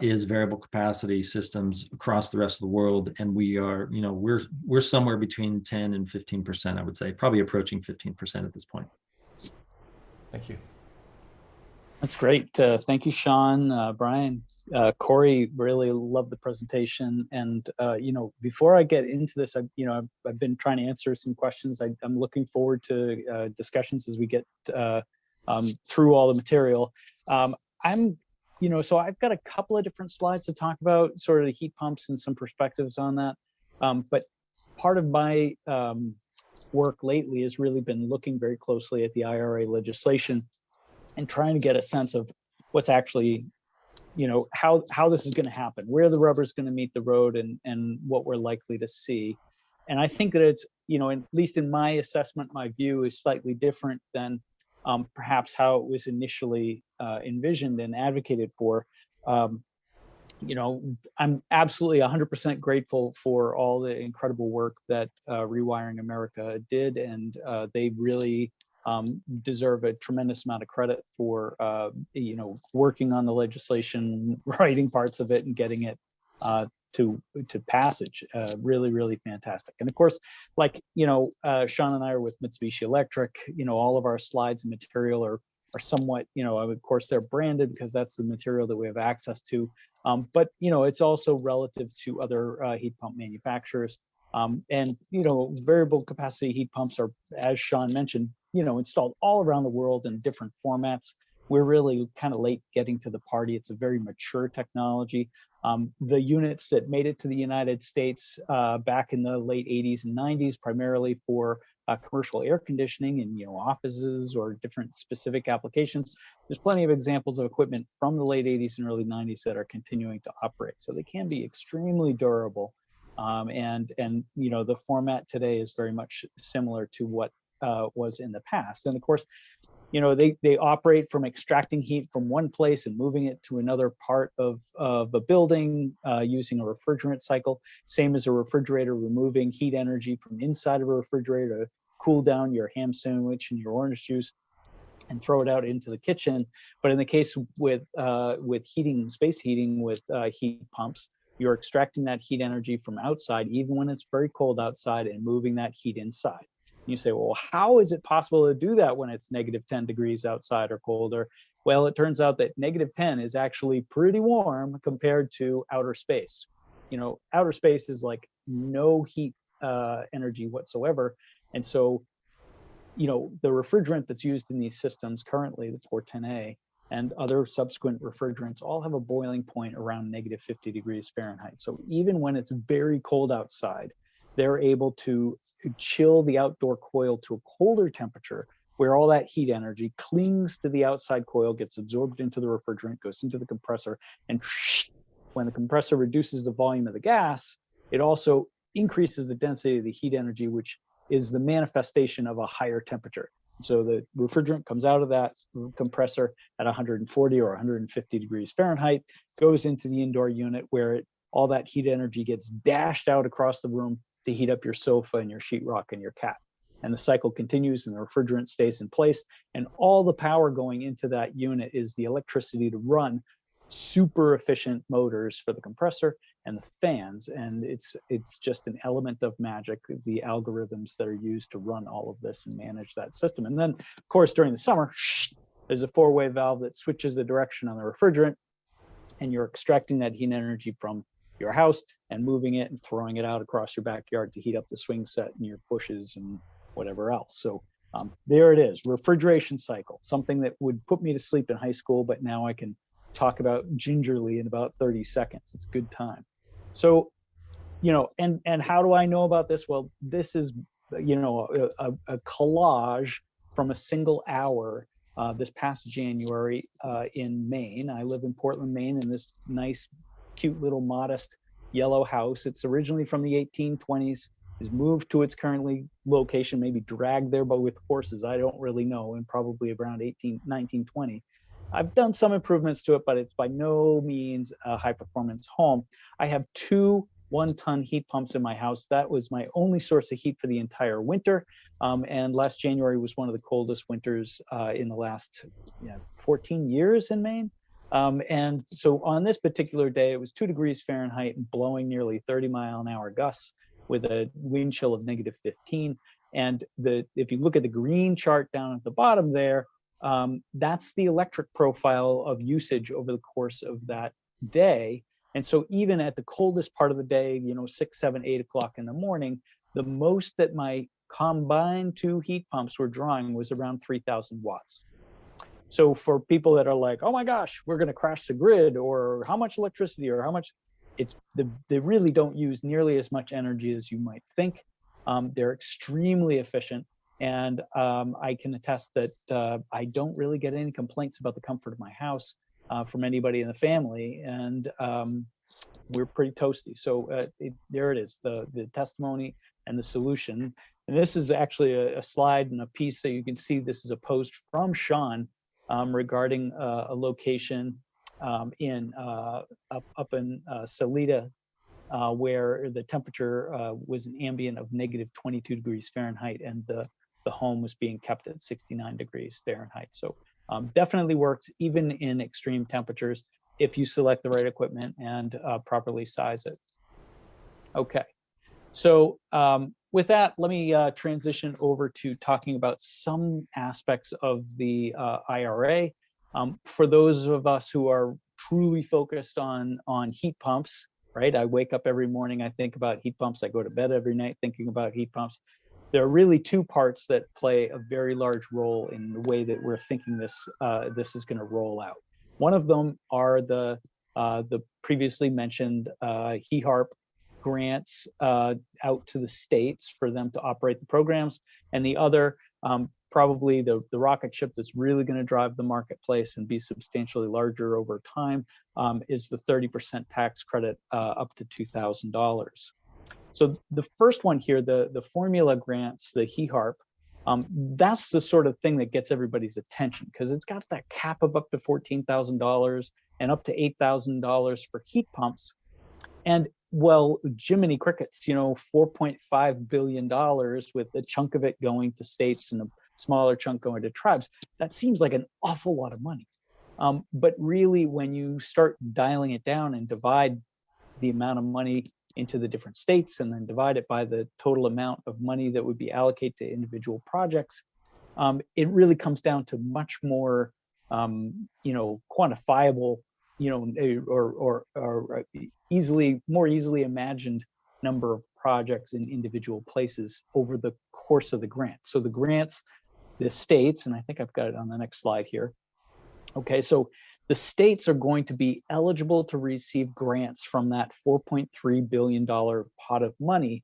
is variable capacity systems across the rest of the world, and we are, we're somewhere between 10 and 15%, I would say, probably approaching 15% at this point. Thank you. That's great. Thank you, Sean, Brian, Corey. Really love the presentation. And before I get into this, I've been trying to answer some questions. I'm looking forward to discussions as we get through all the material. So I've got a couple of different slides to talk about, sort of the heat pumps and some perspectives on that. But part of my work lately has really been looking very closely at the IRA legislation and trying to get a sense of what's actually, how this is going to happen, where the rubber is going to meet the road, and what we're likely to see. And I think that it's, at least in my assessment, my view is slightly different than perhaps how it was initially envisioned and advocated for. Um, I'm absolutely 100% grateful for all the incredible work that Rewiring America did, and they really deserve a tremendous amount of credit for working on the legislation, writing parts of it, and getting it to passage. Really, really fantastic. And of course, like Sean and I are with Mitsubishi Electric. All of our slides and material are somewhat, of course, they're branded because that's the material that we have access to. But it's also relative to other heat pump manufacturers. And variable capacity heat pumps are, as Sean mentioned, installed all around the world in different formats. We're really kind of late getting to the party. It's a very mature technology. The units that made it to the United States back in the late 80s and 90s, primarily for commercial air conditioning in offices or different specific applications. There's plenty of examples of equipment from the late 80s and early 90s that are continuing to operate. So they can be extremely durable. And the format today is very much similar to what was in the past. And of course, they operate from extracting heat from one place and moving it to another part of a building using a refrigerant cycle, same as a refrigerator removing heat energy from inside of a refrigerator to cool down your ham sandwich and your orange juice and throw it out into the kitchen. But in the case with heating, space heating with heat pumps, you're extracting that heat energy from outside, even when it's very cold outside, and moving that heat inside. You say, well, how is it possible to do that when it's negative 10 degrees outside or colder? Well, it turns out that negative 10 is actually pretty warm compared to outer space. Outer space is like no heat energy whatsoever. And so, the refrigerant that's used in these systems currently, the 410A, and other subsequent refrigerants all have a boiling point around negative 50 degrees Fahrenheit. So even when it's very cold outside, they're able to chill the outdoor coil to a colder temperature where all that heat energy clings to the outside coil, gets absorbed into the refrigerant, goes into the compressor, and when the compressor reduces the volume of the gas, it also increases the density of the heat energy, which is the manifestation of a higher temperature. So the refrigerant comes out of that compressor at 140 or 150 degrees Fahrenheit, goes into the indoor unit where all that heat energy gets dashed out across the room to heat up your sofa and your sheetrock and your cat. And the cycle continues and the refrigerant stays in place. And all the power going into that unit is the electricity to run super efficient motors for the compressor and the fans. And it's just an element of magic, the algorithms that are used to run all of this and manage that system. And then, of course, during the summer, there's a four-way valve that switches the direction on the refrigerant, and you're extracting that heat energy from your house and moving it and throwing it out across your backyard to heat up the swing set and your bushes and whatever else. So there it is, refrigeration cycle, something that would put me to sleep in high school, but now I can talk about gingerly in about 30 seconds. It's a good time. So, and how do I know about this? Well, this is, a collage from a single hour this past January in Maine. I live in Portland, Maine, in this nice, cute little modest yellow house. It's originally from the 1820s, is moved to its currently location, maybe dragged there but with horses, I don't really know, and probably around 1920. I've done some improvements to it, but it's by no means a high performance home. I have two 1-ton heat pumps in my house. That was my only source of heat for the entire winter. And last January was one of the coldest winters in the last 14 years in Maine. And so on this particular day, it was 2 degrees Fahrenheit and blowing nearly 30-mile-an-hour gusts with a wind chill of negative 15. And if you look at the green chart down at the bottom there, that's the electric profile of usage over the course of that day. And so even at the coldest part of the day, 6, 7, 8 o'clock in the morning, the most that my combined two heat pumps were drawing was around 3,000 watts. So for people that are like, oh my gosh, we're going to crash the grid, or how much electricity, or how much, they really don't use nearly as much energy as you might think. They're extremely efficient. And I can attest that I don't really get any complaints about the comfort of my house from anybody in the family. And we're pretty toasty. So there it is, the testimony and the solution. And this is actually a slide and a piece that you can see. This is a post from Sean regarding a location in up in Salida, where the temperature was an ambient of negative 22 degrees Fahrenheit, and the home was being kept at 69 degrees Fahrenheit. So definitely works even in extreme temperatures if you select the right equipment and properly size it. Okay, so with that, let me transition over to talking about some aspects of the IRA. For those of us who are truly focused on heat pumps, right? I wake up every morning, I think about heat pumps. I go to bed every night thinking about heat pumps. There are really two parts that play a very large role in the way that we're thinking this is going to roll out. One of them are the previously mentioned HEHARP grants out to the states for them to operate the programs, and the other, probably the rocket ship that's really going to drive the marketplace and be substantially larger over time, is the 30% tax credit up to $2,000. So the first one here, the formula grants, the HEHARP, that's the sort of thing that gets everybody's attention, because it's got that cap of up to $14,000 and up to $8,000 for heat pumps. And well, Jiminy Crickets, $4.5 billion, with a chunk of it going to states and a smaller chunk going to tribes. That seems like an awful lot of money. But really, when you start dialing it down and divide the amount of money into the different states and then divide it by the total amount of money that would be allocated to individual projects, it really comes down to much more, quantifiable, or more easily imagined number of projects in individual places over the course of the grant. So the grants, the states, and I think I've got it on the next slide here. Okay, so the states are going to be eligible to receive grants from that $4.3 billion pot of money,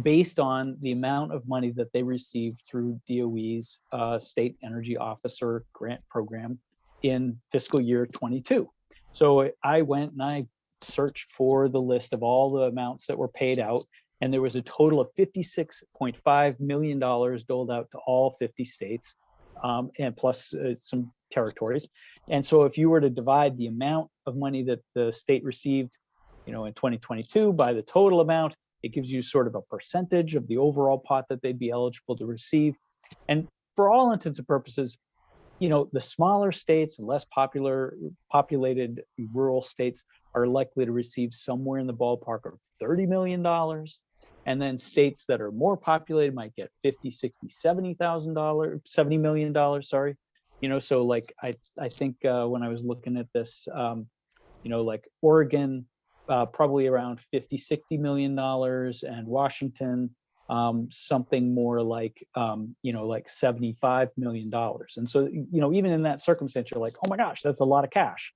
based on the amount of money that they receive through DOE's State Energy Officer Grant Program in fiscal year 22. So I went and I searched for the list of all the amounts that were paid out, and there was a total of $56.5 million doled out to all 50 states, and plus some territories. And so if you were to divide the amount of money that the state received, in 2022 by the total amount, it gives you sort of a percentage of the overall pot that they'd be eligible to receive. And for all intents and purposes, the smaller states and less populated rural states are likely to receive somewhere in the ballpark of $30 million. And then states that are more populated might get $50, $60, $70 million, sorry. So like, I think when I was looking at this, like Oregon, probably around $50, $60 million, and Washington, something more like, like $75 million. And so, even in that circumstance, you're like, oh my gosh, that's a lot of cash.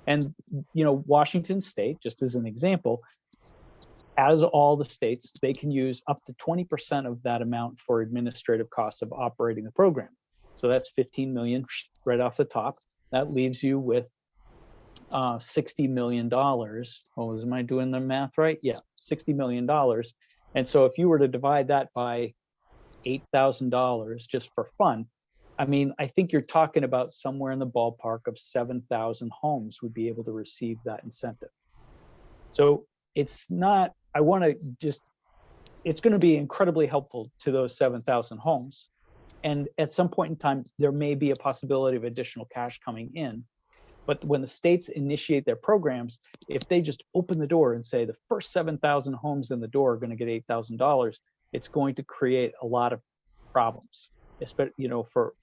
And, Washington State, just as an example, as all the states, they can use up to 20% of that amount for administrative costs of operating the program. So that's 15 million right off the top. That leaves you with $60 million. Oh, am I doing the math right? Yeah, $60 million. And so if you were to divide that by $8,000 just for fun, I mean, I think you're talking about somewhere in the ballpark of 7,000 homes would be able to receive that incentive. So it's not, it's going to be incredibly helpful to those 7,000 homes. And at some point in time, there may be a possibility of additional cash coming in. But when the states initiate their programs, if they just open the door and say the first 7,000 homes in the door are going to get $8,000, it's going to create a lot of problems, especially, for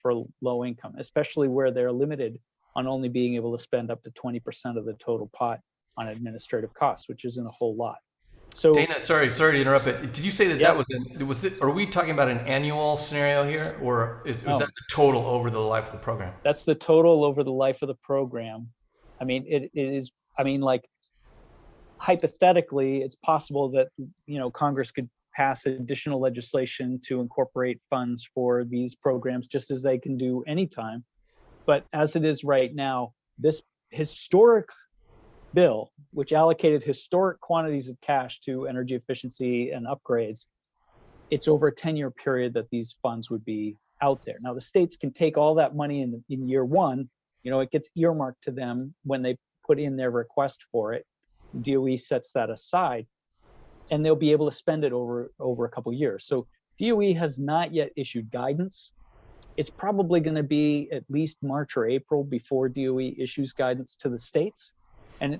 low income, especially where they're limited on only being able to spend up to 20% of the total pot on administrative costs, which isn't a whole lot. So Dana, sorry to interrupt, but did you say that Yep. are we talking about an annual scenario here, or is No. that the total over the life of the program? That's the total over the life of the program. I mean, it is, like, hypothetically, it's possible that, Congress could pass additional legislation to incorporate funds for these programs, just as they can do anytime. But as it is right now, this historic bill, which allocated historic quantities of cash to energy efficiency and upgrades, it's over a 10-year period that these funds would be out there. Now, the states can take all that money in year one, it gets earmarked to them when they put in their request for it. DOE sets that aside, and they'll be able to spend it over a couple of years. So DOE has not yet issued guidance. It's probably going to be at least March or April before DOE issues guidance to the states. And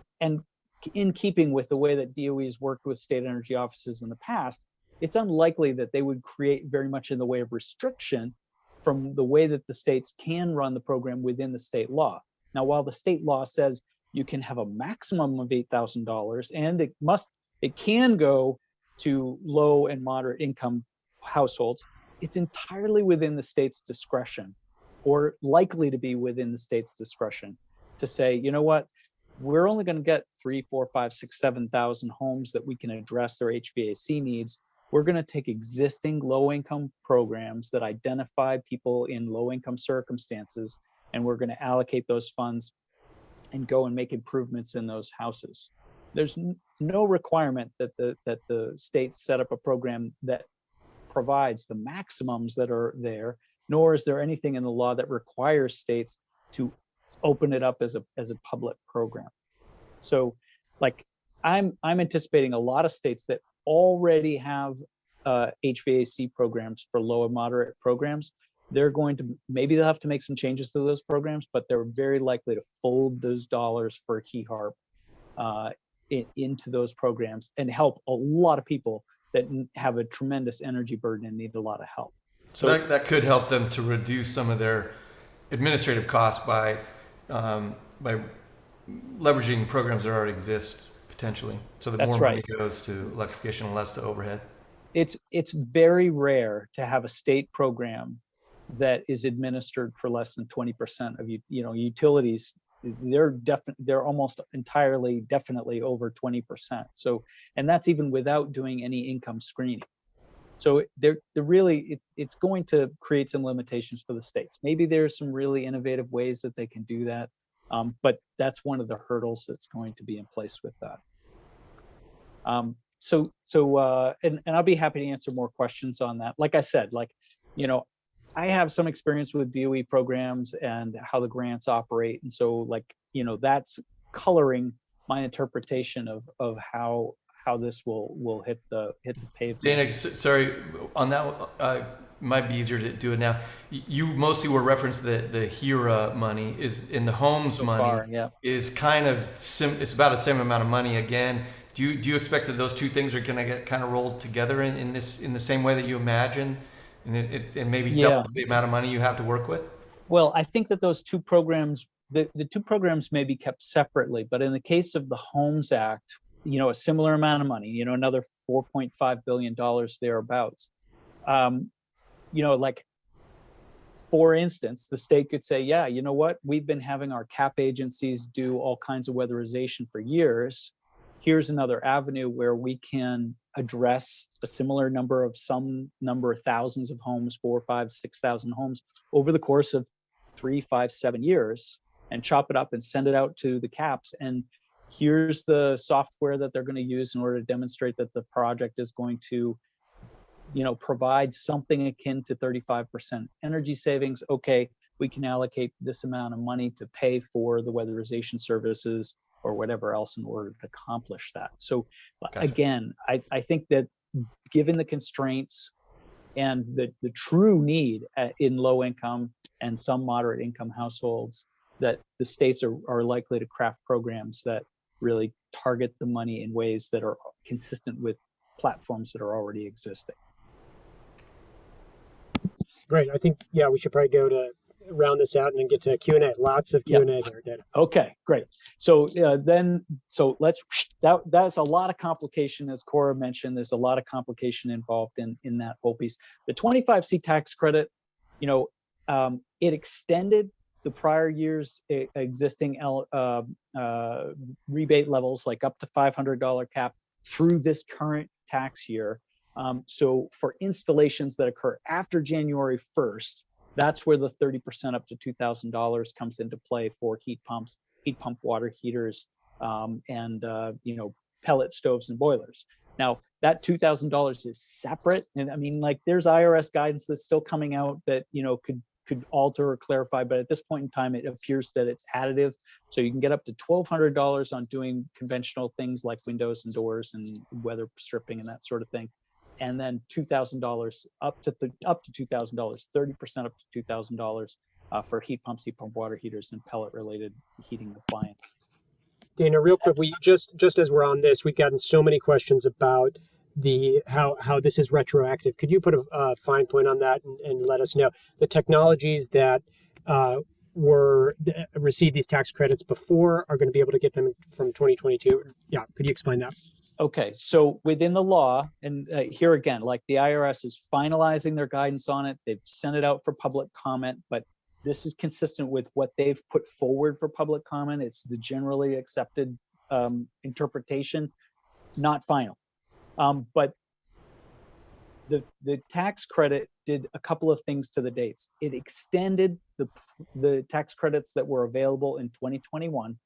in keeping with the way that DOE has worked with state energy offices in the past, it's unlikely that they would create very much in the way of restriction from the way that the states can run the program within the state law. Now, while the state law says you can have a maximum of $8,000 and it can go to low and moderate income households, it's entirely within the state's discretion, or likely to be within the state's discretion, to say, you know what, we're only going to get 3, 4, 5, 6, 7,000 homes that we can address their HVAC needs. We're going to take existing low-income programs that identify people in low-income circumstances, and we're going to allocate those funds and go and make improvements in those houses. There's no requirement that the states set up a program that provides the maximums that are there, nor is there anything in the law that requires states to open it up as a public program. So, like, I'm anticipating a lot of states that already have HVAC programs for low and moderate programs. They're going to, maybe they'll have to make some changes to those programs, but they're very likely to fold those dollars for key harp into those programs and help a lot of people that have a tremendous energy burden and need a lot of help. So that could help them to reduce some of their administrative costs by leveraging programs that already exist potentially, so that That's more right. money goes to electrification and less to overhead. It's very rare to have a state program that is administered for less than 20% of utilities. They're almost entirely definitely over 20%. So, and that's even without doing any income screening. So it's going to create some limitations for the states. Maybe there's some really innovative ways that they can do that, but that's one of the hurdles that's going to be in place with that. And I'll be happy to answer more questions on that. Like I said, I have some experience with DOE programs and how the grants operate, and so that's coloring my interpretation of how this will hit the pavement. Dana, sorry on that. Might be easier to do it now. You mostly were referencing the HERA money is in the homes So money far, yeah. is kind of it's about the same amount of money again. Do you expect that those two things are going to get kind of rolled together in the same way that you imagine, and it maybe doubles the amount of money you have to work with? Well, I think that those two programs, the two programs may be kept separately, but in the case of the Homes Act, a similar amount of money, another $4.5 billion thereabouts. For instance, the state could say, yeah, you know what? We've been having our CAP agencies do all kinds of weatherization for years. Here's another avenue where we can address a similar number of thousands of homes, 4, 5, 6,000 homes over the course of 3, 5, 7 years, and chop it up and send it out to the CAPs. And here's the software that they're going to use in order to demonstrate that the project is going to provide something akin to 35% energy savings. Okay, we can allocate this amount of money to pay for the weatherization services or whatever else in order to accomplish that. So gotcha. Again, I think that given the constraints and the true need in low income and some moderate income households, that the states are likely to craft programs that really target the money in ways that are consistent with platforms that are already existing. Great. I think, we should probably go to round this out and then get to Q&A. Lots of Q&A here, Dana. Okay, great. So that's a lot of complication, as Cora mentioned. There's a lot of complication involved in that whole piece. The 25C tax credit, it extended the prior year's existing rebate levels, like up to $500 cap, through this current tax year. So for installations that occur after January 1st, that's where the 30% up to $2,000 comes into play for heat pumps, heat pump water heaters, and pellet stoves and boilers. Now that $2,000 is separate, and I mean, like, there's IRS guidance that's still coming out that, you know, could alter or clarify, but at this point in time, it appears that it's additive. So you can get up to $1,200 on doing conventional things like windows and doors and weather stripping and that sort of thing, and then $2,000 up to $2,000, 30% up to $2,000 for heat pumps, heat pump water heaters, and pellet related heating appliance. Dana, real quick, we just as we're on this, we've gotten so many questions about the how this is retroactive. Could you put a fine point on that and let us know the technologies that received these tax credits before are going to be able to get them from 2022? Yeah, could you explain that? Okay, so within the law, and here again, like, the IRS is finalizing their guidance on it. They've sent it out for public comment, but this is consistent with what they've put forward for public comment. It's the generally accepted interpretation, not final. But the tax credit did a couple of things to the dates. It extended the tax credits that were available in 2021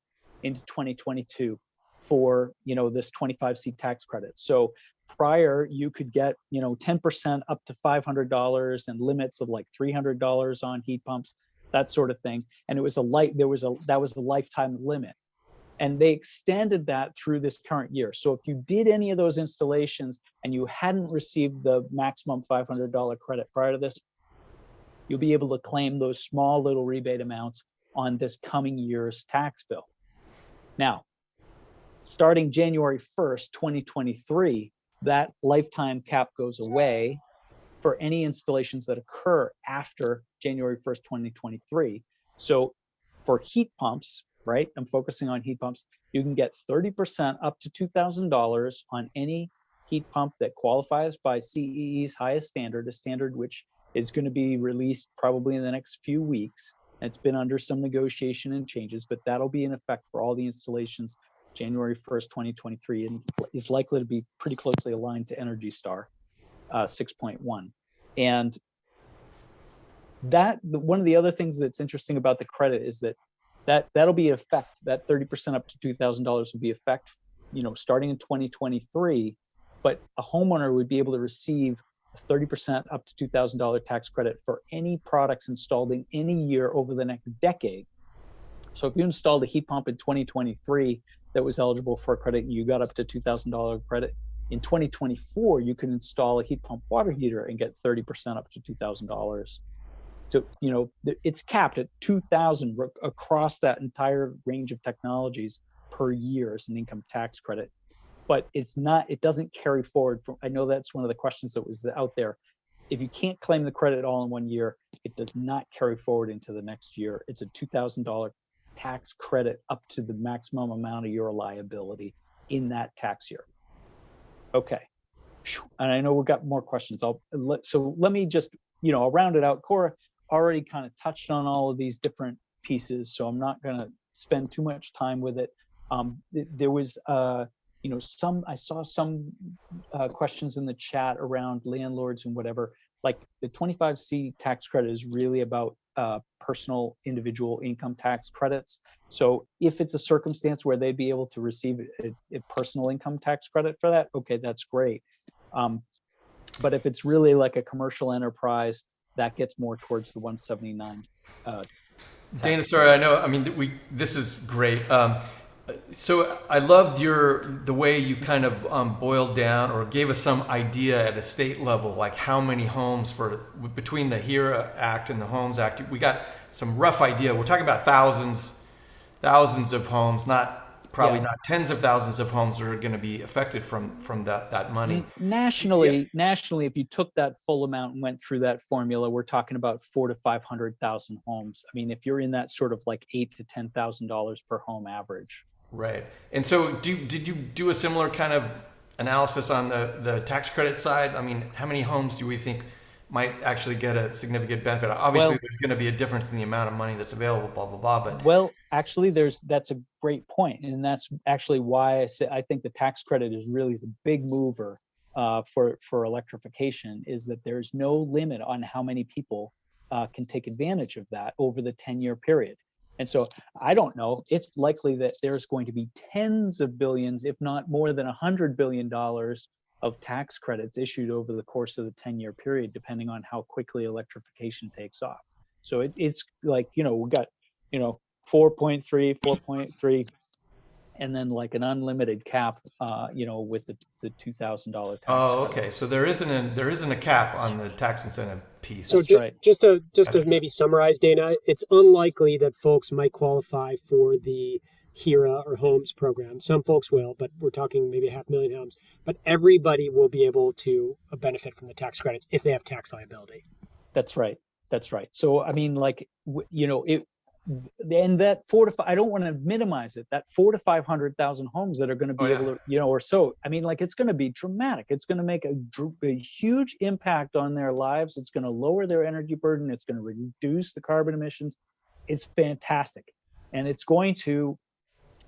into 2022 for, you know, this 25C tax credit. So prior, you could get, you know, 10% up to $500 and limits of like $300 on heat pumps, that sort of thing. And it was that was the lifetime limit. And they extended that through this current year. So if you did any of those installations and you hadn't received the maximum $500 credit prior to this, you'll be able to claim those small little rebate amounts on this coming year's tax bill. Now, starting January 1st, 2023, that lifetime cap goes away for any installations that occur after January 1st, 2023. So for heat pumps, right, I'm focusing on heat pumps, you can get 30% up to $2,000 on any heat pump that qualifies by CEE's highest standard, a standard which is going to be released probably in the next few weeks. It's been under some negotiation and changes, but that'll be in effect for all the installations January 1st, 2023, and is likely to be pretty closely aligned to Energy Star 6.1. And one of the other things that's interesting about the credit is that'll be effect, that 30% up to $2,000 will be effect, you know, starting in 2023, but a homeowner would be able to receive a 30% up to $2,000 tax credit for any products installed in any year over the next decade. So if you installed a heat pump in 2023 that was eligible for a credit and you got up to $2,000 credit, in 2024, you can install a heat pump water heater and get 30% up to $2,000. So, you know, it's capped at 2,000 across that entire range of technologies per year as an income tax credit. But it doesn't carry forward from, I know that's one of the questions that was out there. If you can't claim the credit all in one year, it does not carry forward into the next year. It's a $2,000 tax credit up to the maximum amount of your liability in that tax year. Okay. And I know we've got more questions. So let me just, you know, I'll round it out. Cora already kind of touched on all of these different pieces, so I'm not going to spend too much time with it. There was, you know, I saw some questions in the chat around landlords and whatever. Like, the 25C tax credit is really about personal individual income tax credits. So if it's a circumstance where they'd be able to receive a personal income tax credit for that, okay, that's great. But if it's really like a commercial enterprise, that gets more towards the 179. Dana, sorry, I know. I mean, this is great. So I loved the way you kind of boiled down or gave us some idea at a state level, like how many homes between the HERA Act and the Homes Act. We got some rough idea. We're talking about thousands of homes, not tens of thousands of homes are going to be affected from that money. Nationally, if you took that full amount and went through that formula, we're talking about 400,000 to 500,000 homes. I mean, if you're in that sort of like $8,000 to $10,000 per home average. Right. And so did you do a similar kind of analysis on the tax credit side? I mean, how many homes do we think might actually get a significant benefit? Obviously, there's going to be a difference in the amount of money that's available, blah, blah, blah. But well, actually, that's a great point. And that's actually why I think the tax credit is really the big mover for electrification, is that there's no limit on how many people can take advantage of that over the 10-year period. And so I don't know, it's likely that there's going to be tens of billions, if not more than $100 billion of tax credits issued over the course of the 10-year period, depending on how quickly electrification takes off. So it's like, we got, 4.3, 4.3, and then like an unlimited cap, with the $2,000 tax Oh, credit. okay. So there isn't a cap on the tax incentive piece. So That's right. just to maybe summarize, Dana, it's unlikely that folks might qualify for the HERA or homes program. Some folks will, but we're talking maybe 500,000 homes. But everybody will be able to benefit from the tax credits if they have tax liability. That's right. That's right. So I mean, like, and that I don't want to minimize it. That 400,000 to 500,000 homes that are going to be able to, or so. I mean, like, it's going to be dramatic. It's going to make a huge impact on their lives. It's going to lower their energy burden. It's going to reduce the carbon emissions. It's fantastic, and it's going to,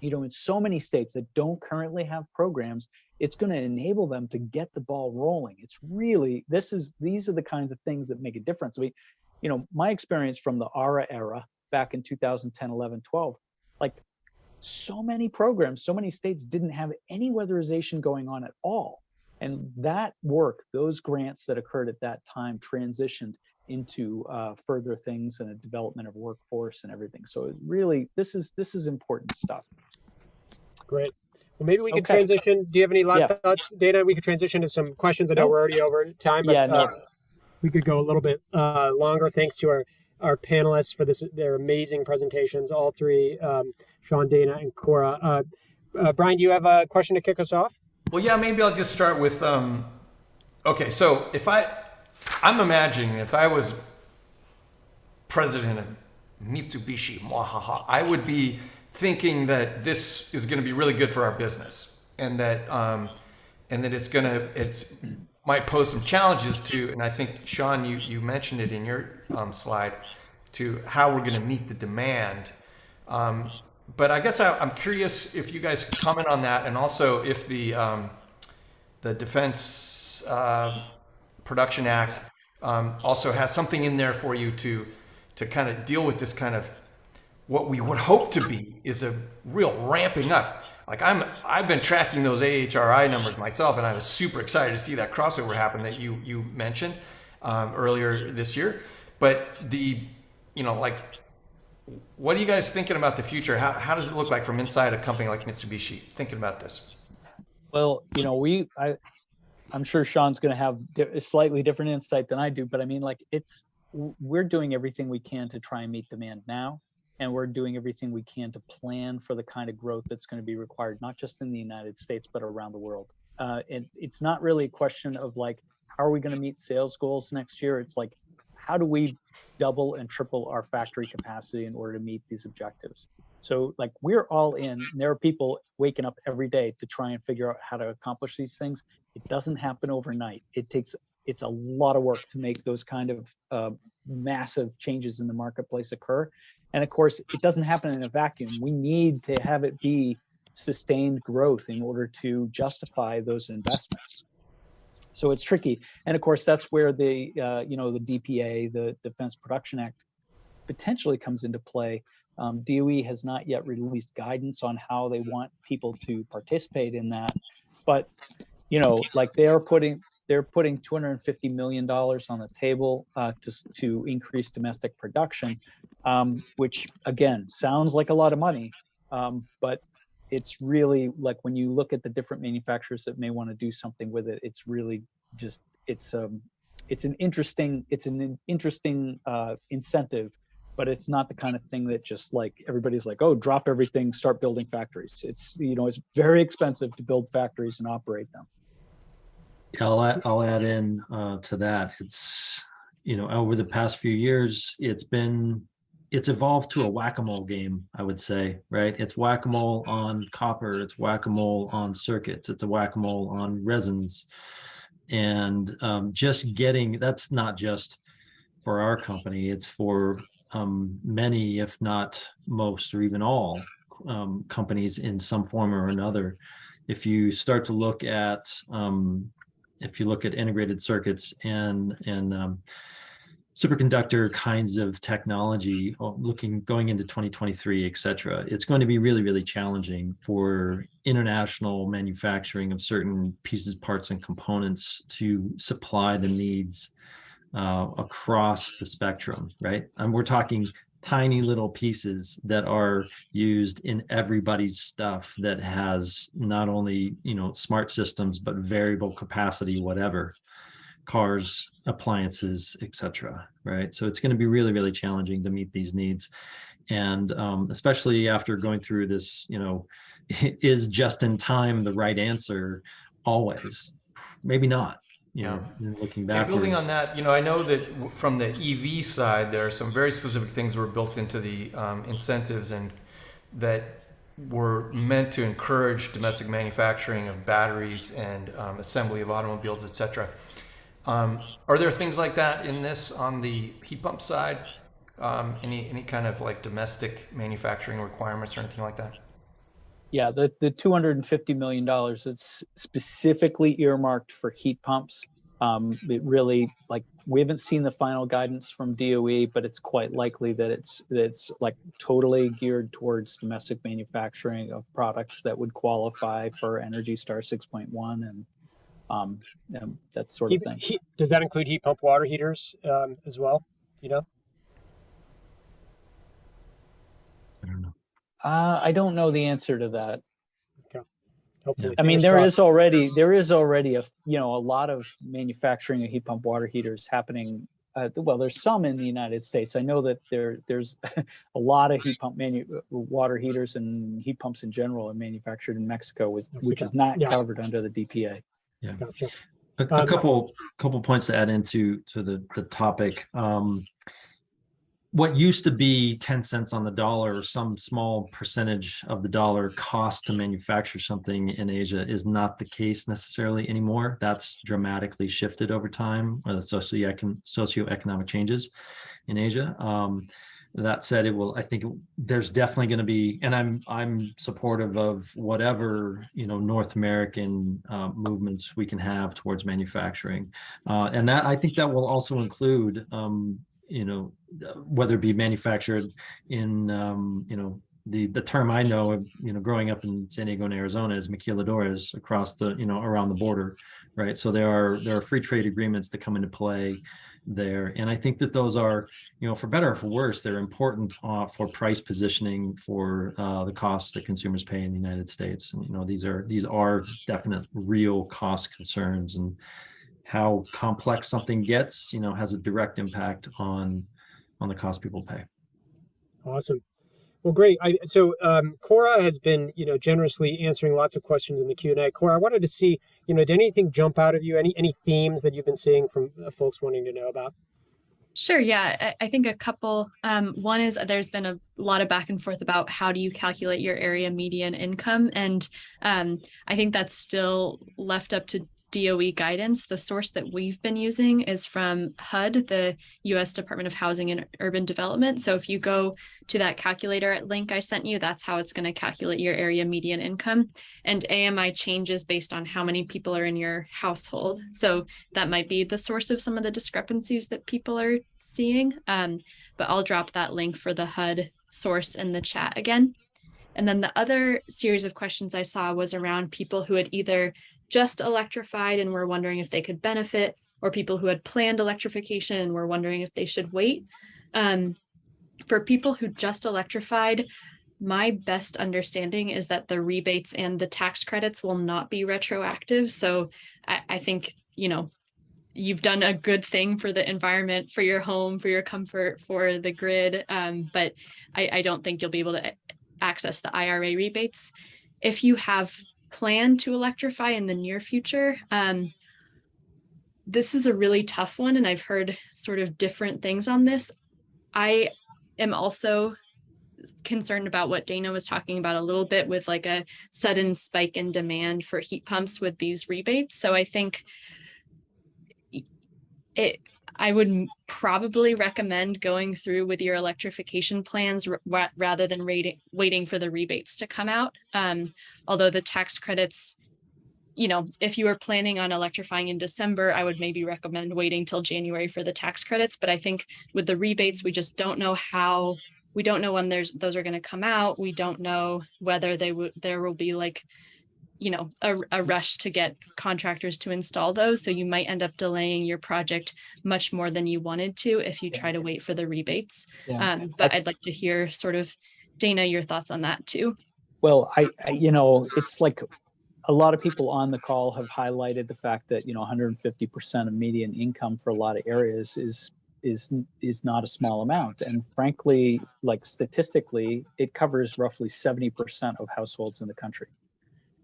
in so many states that don't currently have programs, it's going to enable them to get the ball rolling. It's really, these are the kinds of things that make a difference. I mean, my experience from the ARA era back in 2010, 11, 12, like, so many programs, so many states didn't have any weatherization going on at all. And that work, those grants that occurred at that time, transitioned into further things and a development of workforce and everything. So it really, this is important stuff. Great. Well, maybe we could transition. Do you have any last thoughts, Dana? We could transition to some questions. I know we're already over time, but we could go a little bit longer. Thanks to our panelists for their amazing presentations, all three, Sean, Dana, and Cora. Brian, do you have a question to kick us off? Well, yeah, maybe I'll just start with, okay, so I'm imagining if I was president of Mitsubishi, I would be thinking that this is going to be really good for our business, and that it's might pose some challenges to, and I think, Sean, you mentioned it in your slide, to how we're going to meet the demand. But I guess I'm curious if you guys could comment on that, and also if the Defense Production Act also has something in there for you to kind of deal with this kind of what we would hope to be is a real ramping up. Like, I've been tracking those AHRI numbers myself, and I was super excited to see that crossover happen that you mentioned earlier this year. But what are you guys thinking about the future? How does it look like from inside a company like Mitsubishi thinking about this? Well, I'm sure Sean's going to have a slightly different insight than I do, but I mean, like, we're doing everything we can to try and meet demand now. And we're doing everything we can to plan for the kind of growth that's going to be required, not just in the United States, but around the world. And it's not really a question of like, how are we going to meet sales goals next year? It's like, how do we double and triple our factory capacity in order to meet these objectives? So, like, we're all in. And there are people waking up every day to try and figure out how to accomplish these things. It doesn't happen overnight. It's a lot of work to make those kind of massive changes in the marketplace occur. And of course, it doesn't happen in a vacuum. We need to have it be sustained growth in order to justify those investments. So it's tricky. And of course, that's where the DPA, the Defense Production Act, potentially comes into play. DOE has not yet released guidance on how they want people to participate in that. But, like, they're putting $250 million on the table to increase domestic production, which again sounds like a lot of money, but it's really, like, when you look at the different manufacturers that may want to do something with it, it's really just it's an interesting incentive, but it's not the kind of thing that just, like, everybody's like, oh, drop everything, start building factories. It's it's very expensive to build factories and operate them. Yeah, I'll add in to that. It's, over the past few years, it's evolved to a whack-a-mole game, I would say, right? It's whack-a-mole on copper, it's whack-a-mole on circuits, it's a whack-a-mole on resins. And that's not just for our company, it's for many, if not most, or even all companies in some form or another. If you start to look at integrated circuits and superconductor kinds of technology, going into 2023, et cetera, it's going to be really, really challenging for international manufacturing of certain pieces, parts, and components to supply the needs across the spectrum, right? And we're talking tiny little pieces that are used in everybody's stuff that has not only, smart systems, but variable capacity, whatever, cars, appliances, etc. Right? So it's going to be really, really challenging to meet these needs. And especially after going through this, is just in time the right answer always? Maybe not. Looking And backwards. building on that, I know that from the EV side, there are some very specific things that were built into the incentives and that were meant to encourage domestic manufacturing of batteries and assembly of automobiles, etc. Are there things like that in this on the heat pump side? Any kind of like domestic manufacturing requirements or anything like that? Yeah, the $250 million that's specifically earmarked for heat pumps. It really, like, we haven't seen the final guidance from DOE, but it's quite likely that it's like totally geared towards domestic manufacturing of products that would qualify for Energy Star 6.1 and that sort of thing. Does that include heat pump water heaters as well? I don't know. I don't know the answer to that. Okay. Hopefully, I mean, there is already a lot of manufacturing of heat pump water heaters happening. Well, there's some in the United States. I know that there's a lot of heat pump water heaters and heat pumps in general are manufactured in Mexico, which is not covered under the DPA. Yeah. Gotcha. A couple points to add into the topic. What used to be 10 cents on the dollar or some small percentage of the dollar cost to manufacture something in Asia is not the case necessarily anymore. That's dramatically shifted over time with socioeconomic changes in Asia. That said, I think there's definitely going to be, and I'm supportive of whatever, North American movements we can have towards manufacturing. And that, I think that will also include, whether it be manufactured in, the term I know of, growing up in San Diego and Arizona is maquiladoras across the, around the border, right? So there are free trade agreements that come into play there. And I think that those are, for better or for worse, they're important for price positioning for the costs that consumers pay in the United States. And, these are definite real cost concerns, and how complex something gets, has a direct impact on the cost people pay. Awesome. Well, great. So Cora has been, generously answering lots of questions in the Q&A. Cora, I wanted to see, did anything jump out of you? Any themes that you've been seeing from folks wanting to know about? Sure. Yeah, I think a couple. One is there's been a lot of back and forth about how do you calculate your area median income. And I think that's still left up to DOE guidance. The source that we've been using is from HUD, the U.S. Department of Housing and Urban Development. So if you go to that calculator link I sent you, that's how it's going to calculate your area median income. And AMI changes based on how many people are in your household. So that might be the source of some of the discrepancies that people are seeing. But I'll drop that link for the HUD source in the chat again. And then the other series of questions I saw was around people who had either just electrified and were wondering if they could benefit, or people who had planned electrification and were wondering if they should wait. For people who just electrified, my best understanding is that the rebates and the tax credits will not be retroactive. So I think, you've done a good thing for the environment, for your home, for your comfort, for the grid. But I don't think you'll be able to access the IRA rebates. If you have planned to electrify in the near future, this is a really tough one, and I've heard sort of different things on this. I am also concerned about what Dana was talking about a little bit, with like a sudden spike in demand for heat pumps with these rebates. So I think I would probably recommend going through with your electrification plans rather than waiting for the rebates to come out. Although the tax credits if you were planning on electrifying in December, I would maybe recommend waiting till January for the tax credits. But I think with the rebates, we just don't know we don't know when those are going to come out. We don't know whether there will be like, a rush to get contractors to install those. So you might end up delaying your project much more than you wanted to if you try to wait for the rebates. Yeah. But I'd like to hear sort of, Dana, your thoughts on that too. Well, it's like a lot of people on the call have highlighted the fact that 150% of median income for a lot of areas is not a small amount, and frankly, like statistically, it covers roughly 70% of households in the country.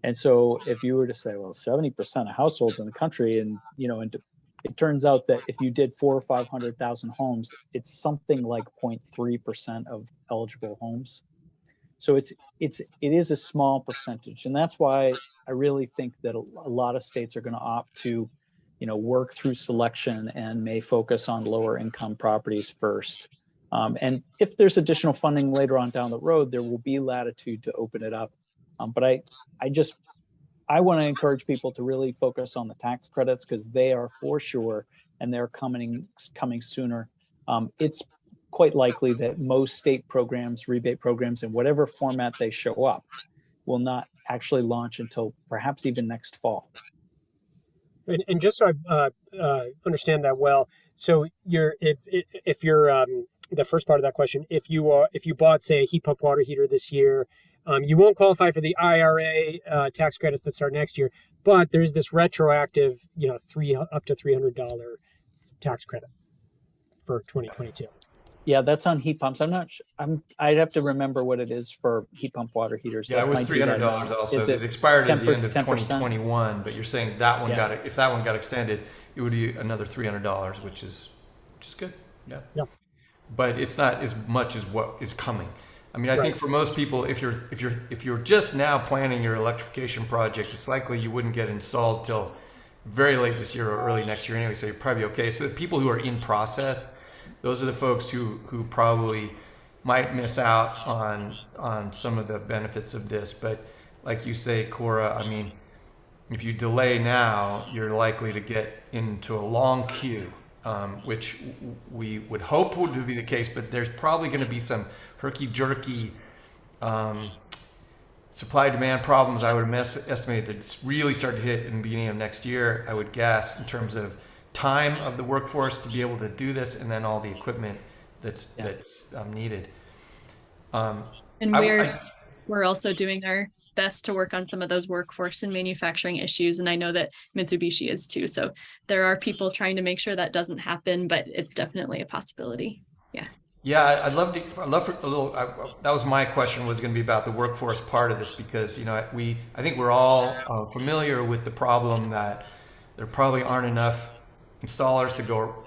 And so, if you were to say, well, 70% of households in the country, and it turns out that if you did 400,000 or 500,000 homes, it's something like 0.3% of eligible homes. So it is a small percentage, and that's why I really think that a lot of states are going to opt to, work through selection and may focus on lower income properties first. And if there's additional funding later on down the road, there will be latitude to open it up. But I want to encourage people to really focus on the tax credits because they are for sure, and they're coming sooner. It's quite likely that most state programs, rebate programs, in whatever format they show up, will not actually launch until perhaps even next fall. And just so I understand that well, so if you're the first part of that question, if you bought, say, a heat pump water heater this year, you won't qualify for the IRA tax credits that start next year, but there's this retroactive, up to $300 tax credit for 2022. Yeah, that's on heat pumps. I'm not sure. I'd have to remember what it is for heat pump water heaters. Yeah, it was $300 also. It expired at the end of 2021, but you're saying that one if that one got extended, it would be another $300, which is good. Yeah. Yeah. But it's not as much as what is coming. I mean, I think for most people, if you're just now planning your electrification project, it's likely you wouldn't get installed till very late this year or early next year anyway. So you're probably okay. So the people who are in process, those are the folks who probably might miss out on some of the benefits of this. But like you say, Cora, I mean, if you delay now, you're likely to get into a long queue, which we would hope would be the case. But there's probably going to be some herky-jerky supply-demand problems. I would estimate that really start to hit in the beginning of next year, I would guess, in terms of time of the workforce to be able to do this, and then all the equipment that's needed. And we're also doing our best to work on some of those workforce and manufacturing issues, and I know that Mitsubishi is too. So there are people trying to make sure that doesn't happen, but it's definitely a possibility. Yeah. Yeah, I'd love for a little. That was my question, was going to be about the workforce part of this, because I think we're all familiar with the problem that there probably aren't enough installers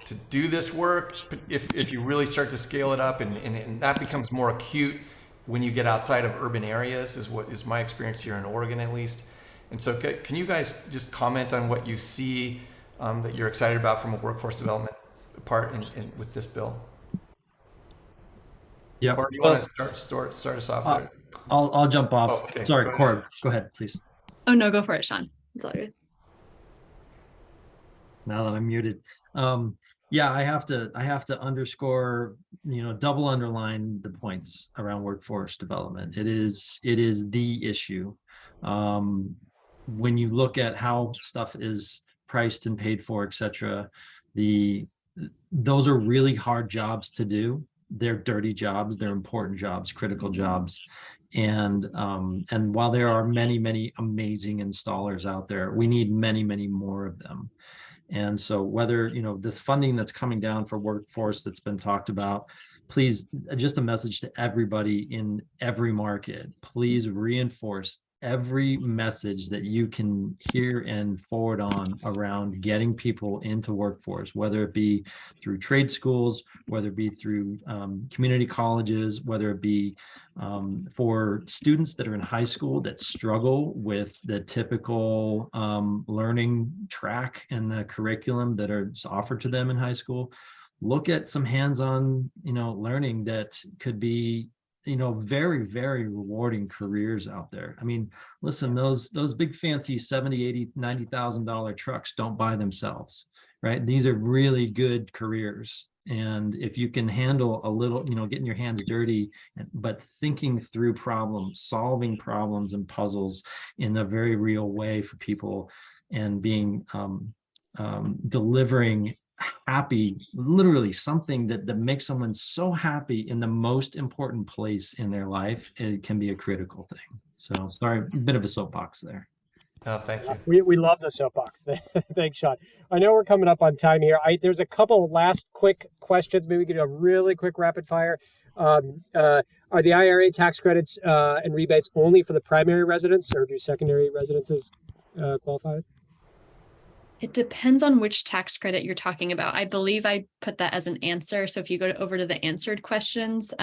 to do this work. If you really start to scale it up, and that becomes more acute when you get outside of urban areas, is what is my experience here in Oregon, at least. And so, can you guys just comment on what you see that you're excited about from a workforce development part with this bill? Yeah. Or do you want to start us off there? I'll jump off. Oh, okay. Sorry, Cord, go ahead, please. Oh no, go for it, Sean. It's all good. Now that I'm muted. Yeah, I have to underscore, double underline the points around workforce development. It is the issue. When you look at how stuff is priced and paid for, et cetera, those are really hard jobs to do. They're dirty jobs, they're important jobs, critical jobs. And while there are many, many amazing installers out there, we need many, many more of them. And so whether, this funding that's coming down for workforce that's been talked about, please, just a message to everybody in every market, please reinforce every message that you can hear and forward on around getting people into workforce, whether it be through trade schools, whether it be through community colleges, whether it be for students that are in high school that struggle with the typical learning track and the curriculum that are offered to them in high school. Look at some hands-on, learning that could be very, very rewarding careers out there. I mean, listen, those big fancy 70, 80, $90,000 trucks don't buy themselves, right? These are really good careers. And if you can handle a little, getting your hands dirty, but thinking through problems, solving problems and puzzles in a very real way for people, and being delivering happy, literally something that makes someone so happy in the most important place in their life, it can be a critical thing. So sorry, a bit of a soapbox there. Oh, thank you. We love the soapbox. Thanks, Sean. I know we're coming up on time here. There's a couple last quick questions. Maybe we can do a really quick rapid fire. Are the IRA tax credits and rebates only for the primary residence, or do secondary residences qualify? It depends on which tax credit you're talking about. I believe I put that as an answer. So if you go over to the answered questions,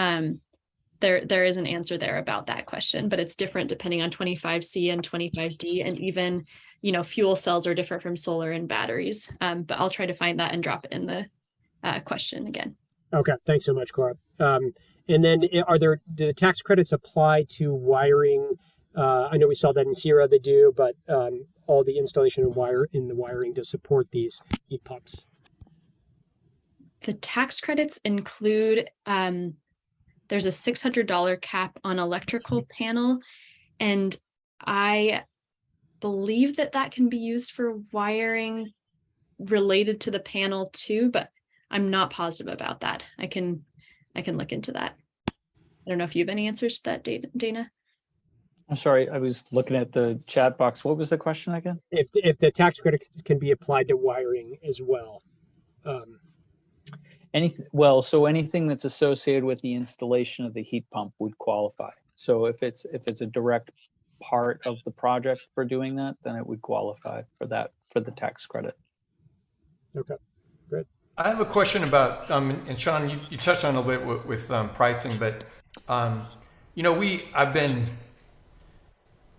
there is an answer there about that question, but it's different depending on 25C and 25D, and even, fuel cells are different from solar and batteries. But I'll try to find that and drop it in the question again. Okay, thanks so much, Cora. And then do the tax credits apply to wiring? I know we saw that in HERA they do, but all the installation and the wiring to support these heat pumps. The tax credits include, there's a $600 cap on electrical panel, and I believe that can be used for wiring related to the panel too, but I'm not positive about that. I can look into that. I don't know if you have any answers to that, Dana. I'm sorry, I was looking at the chat box. What was the question again? If the tax credit can be applied to wiring as well. So anything that's associated with the installation of the heat pump would qualify. So if it's a direct part of the project for doing that, then it would qualify for the tax credit. Okay, great. I have a question about, and Sean, you touched on a little bit with pricing, but I've been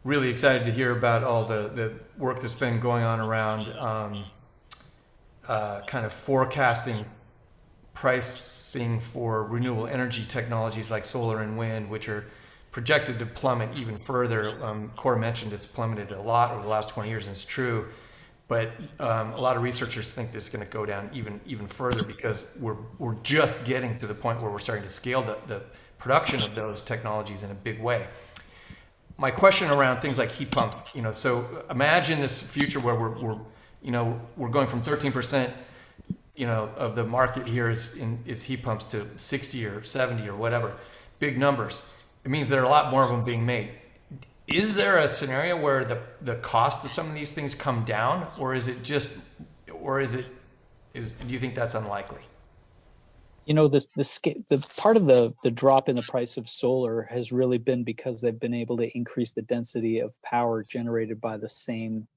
really excited to hear about all the work that's been going on around kind of forecasting pricing for renewable energy technologies like solar and wind, which are projected to plummet even further. Cora mentioned it's plummeted a lot over the last 20 years, and it's true. But a lot of researchers think that it's going to go down even further, because we're just getting to the point where we're starting to scale the production of those technologies in a big way. My question around things like heat pumps, so imagine this future where we're going from 13%, of the market here is heat pumps to 60 or 70 or whatever, big numbers. It means there are a lot more of them being made. Is there a scenario where the cost of some of these things come down, or do you think that's unlikely? The part of the drop in the price of solar has really been because they've been able to increase the density of power generated by the same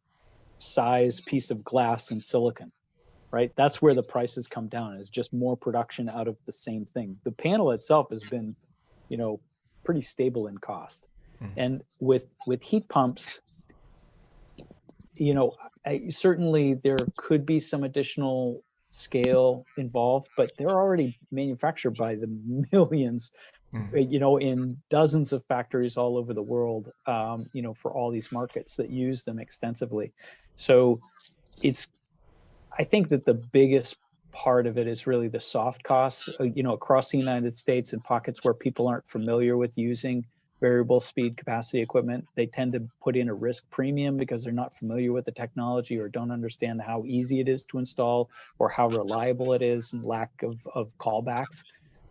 size piece of glass and silicon, right? That's where the prices come down, is just more production out of the same thing. The panel itself has been, pretty stable in cost. Mm-hmm. And with heat pumps, certainly there could be some additional scale involved, but they're already manufactured by the millions, in dozens of factories all over the world, for all these markets that use them extensively. So I think that the biggest part of it is really the soft costs, across the United States, in pockets where people aren't familiar with using variable speed capacity equipment. They tend to put in a risk premium because they're not familiar with the technology or don't understand how easy it is to install or how reliable it is, and lack of callbacks.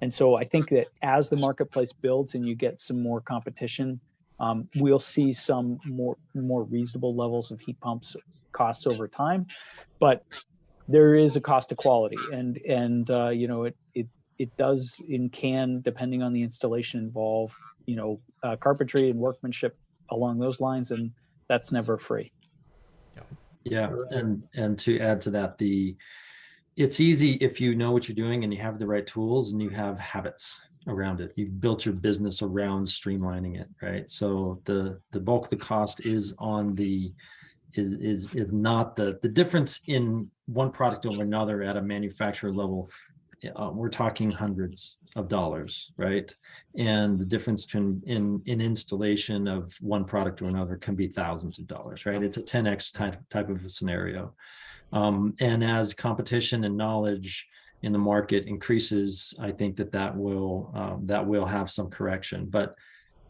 And so I think that as the marketplace builds and you get some more competition, we'll see some more reasonable levels of heat pumps costs over time. But there is a cost to quality, and it does depending on the installation, involve carpentry and workmanship along those lines, and that's never free. Yeah, and to add to that, it's easy if you know what you're doing and you have the right tools and you have habits around it. You've built your business around streamlining it, right? So the bulk of the cost is on is not the difference in one product over another at a manufacturer level we're talking hundreds of dollars, right? And the difference between in installation of one product or another can be thousands of dollars, right? It's a 10x type of a scenario. And as competition and knowledge in the market increases, I think that will have some correction. But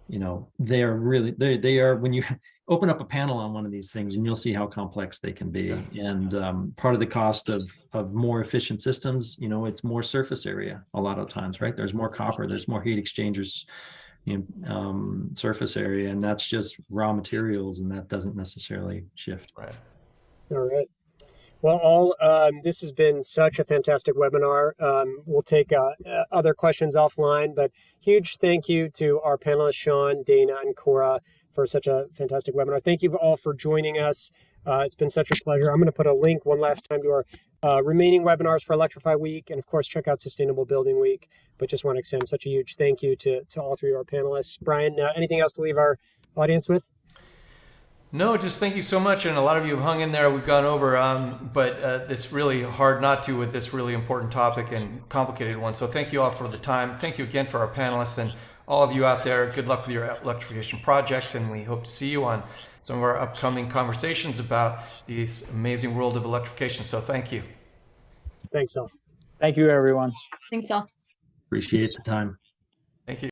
you know, they are when you open up a panel on one of these things, and you'll see how complex they can be. And part of the cost of more efficient systems, you know, it's more surface area a lot of times, right? There's more copper, there's more heat exchangers, surface area, and that's just raw materials, and that doesn't necessarily shift. Right. All right. Well, this has been such a fantastic webinar. We'll take other questions offline, but huge thank you to our panelists, Sean, Dana, and Cora, for such a fantastic webinar. Thank you all for joining us. It's been such a pleasure. I'm going to put a link one last time to our remaining webinars for Electrify Week, and of course, check out Sustainable Building Week. But just want to extend such a huge thank you to all three of our panelists. Brian, anything else to leave our audience with? No, just thank you so much. And a lot of you have hung in there. We've gone over, but it's really hard not to with this really important topic and complicated one. So thank you all for the time. Thank you again for our panelists and all of you out there. Good luck with your electrification projects. And we hope to see you on some of our upcoming conversations about this amazing world of electrification. So thank you. Thanks all. Thank you, everyone. Thanks all. Appreciate the time. Thank you.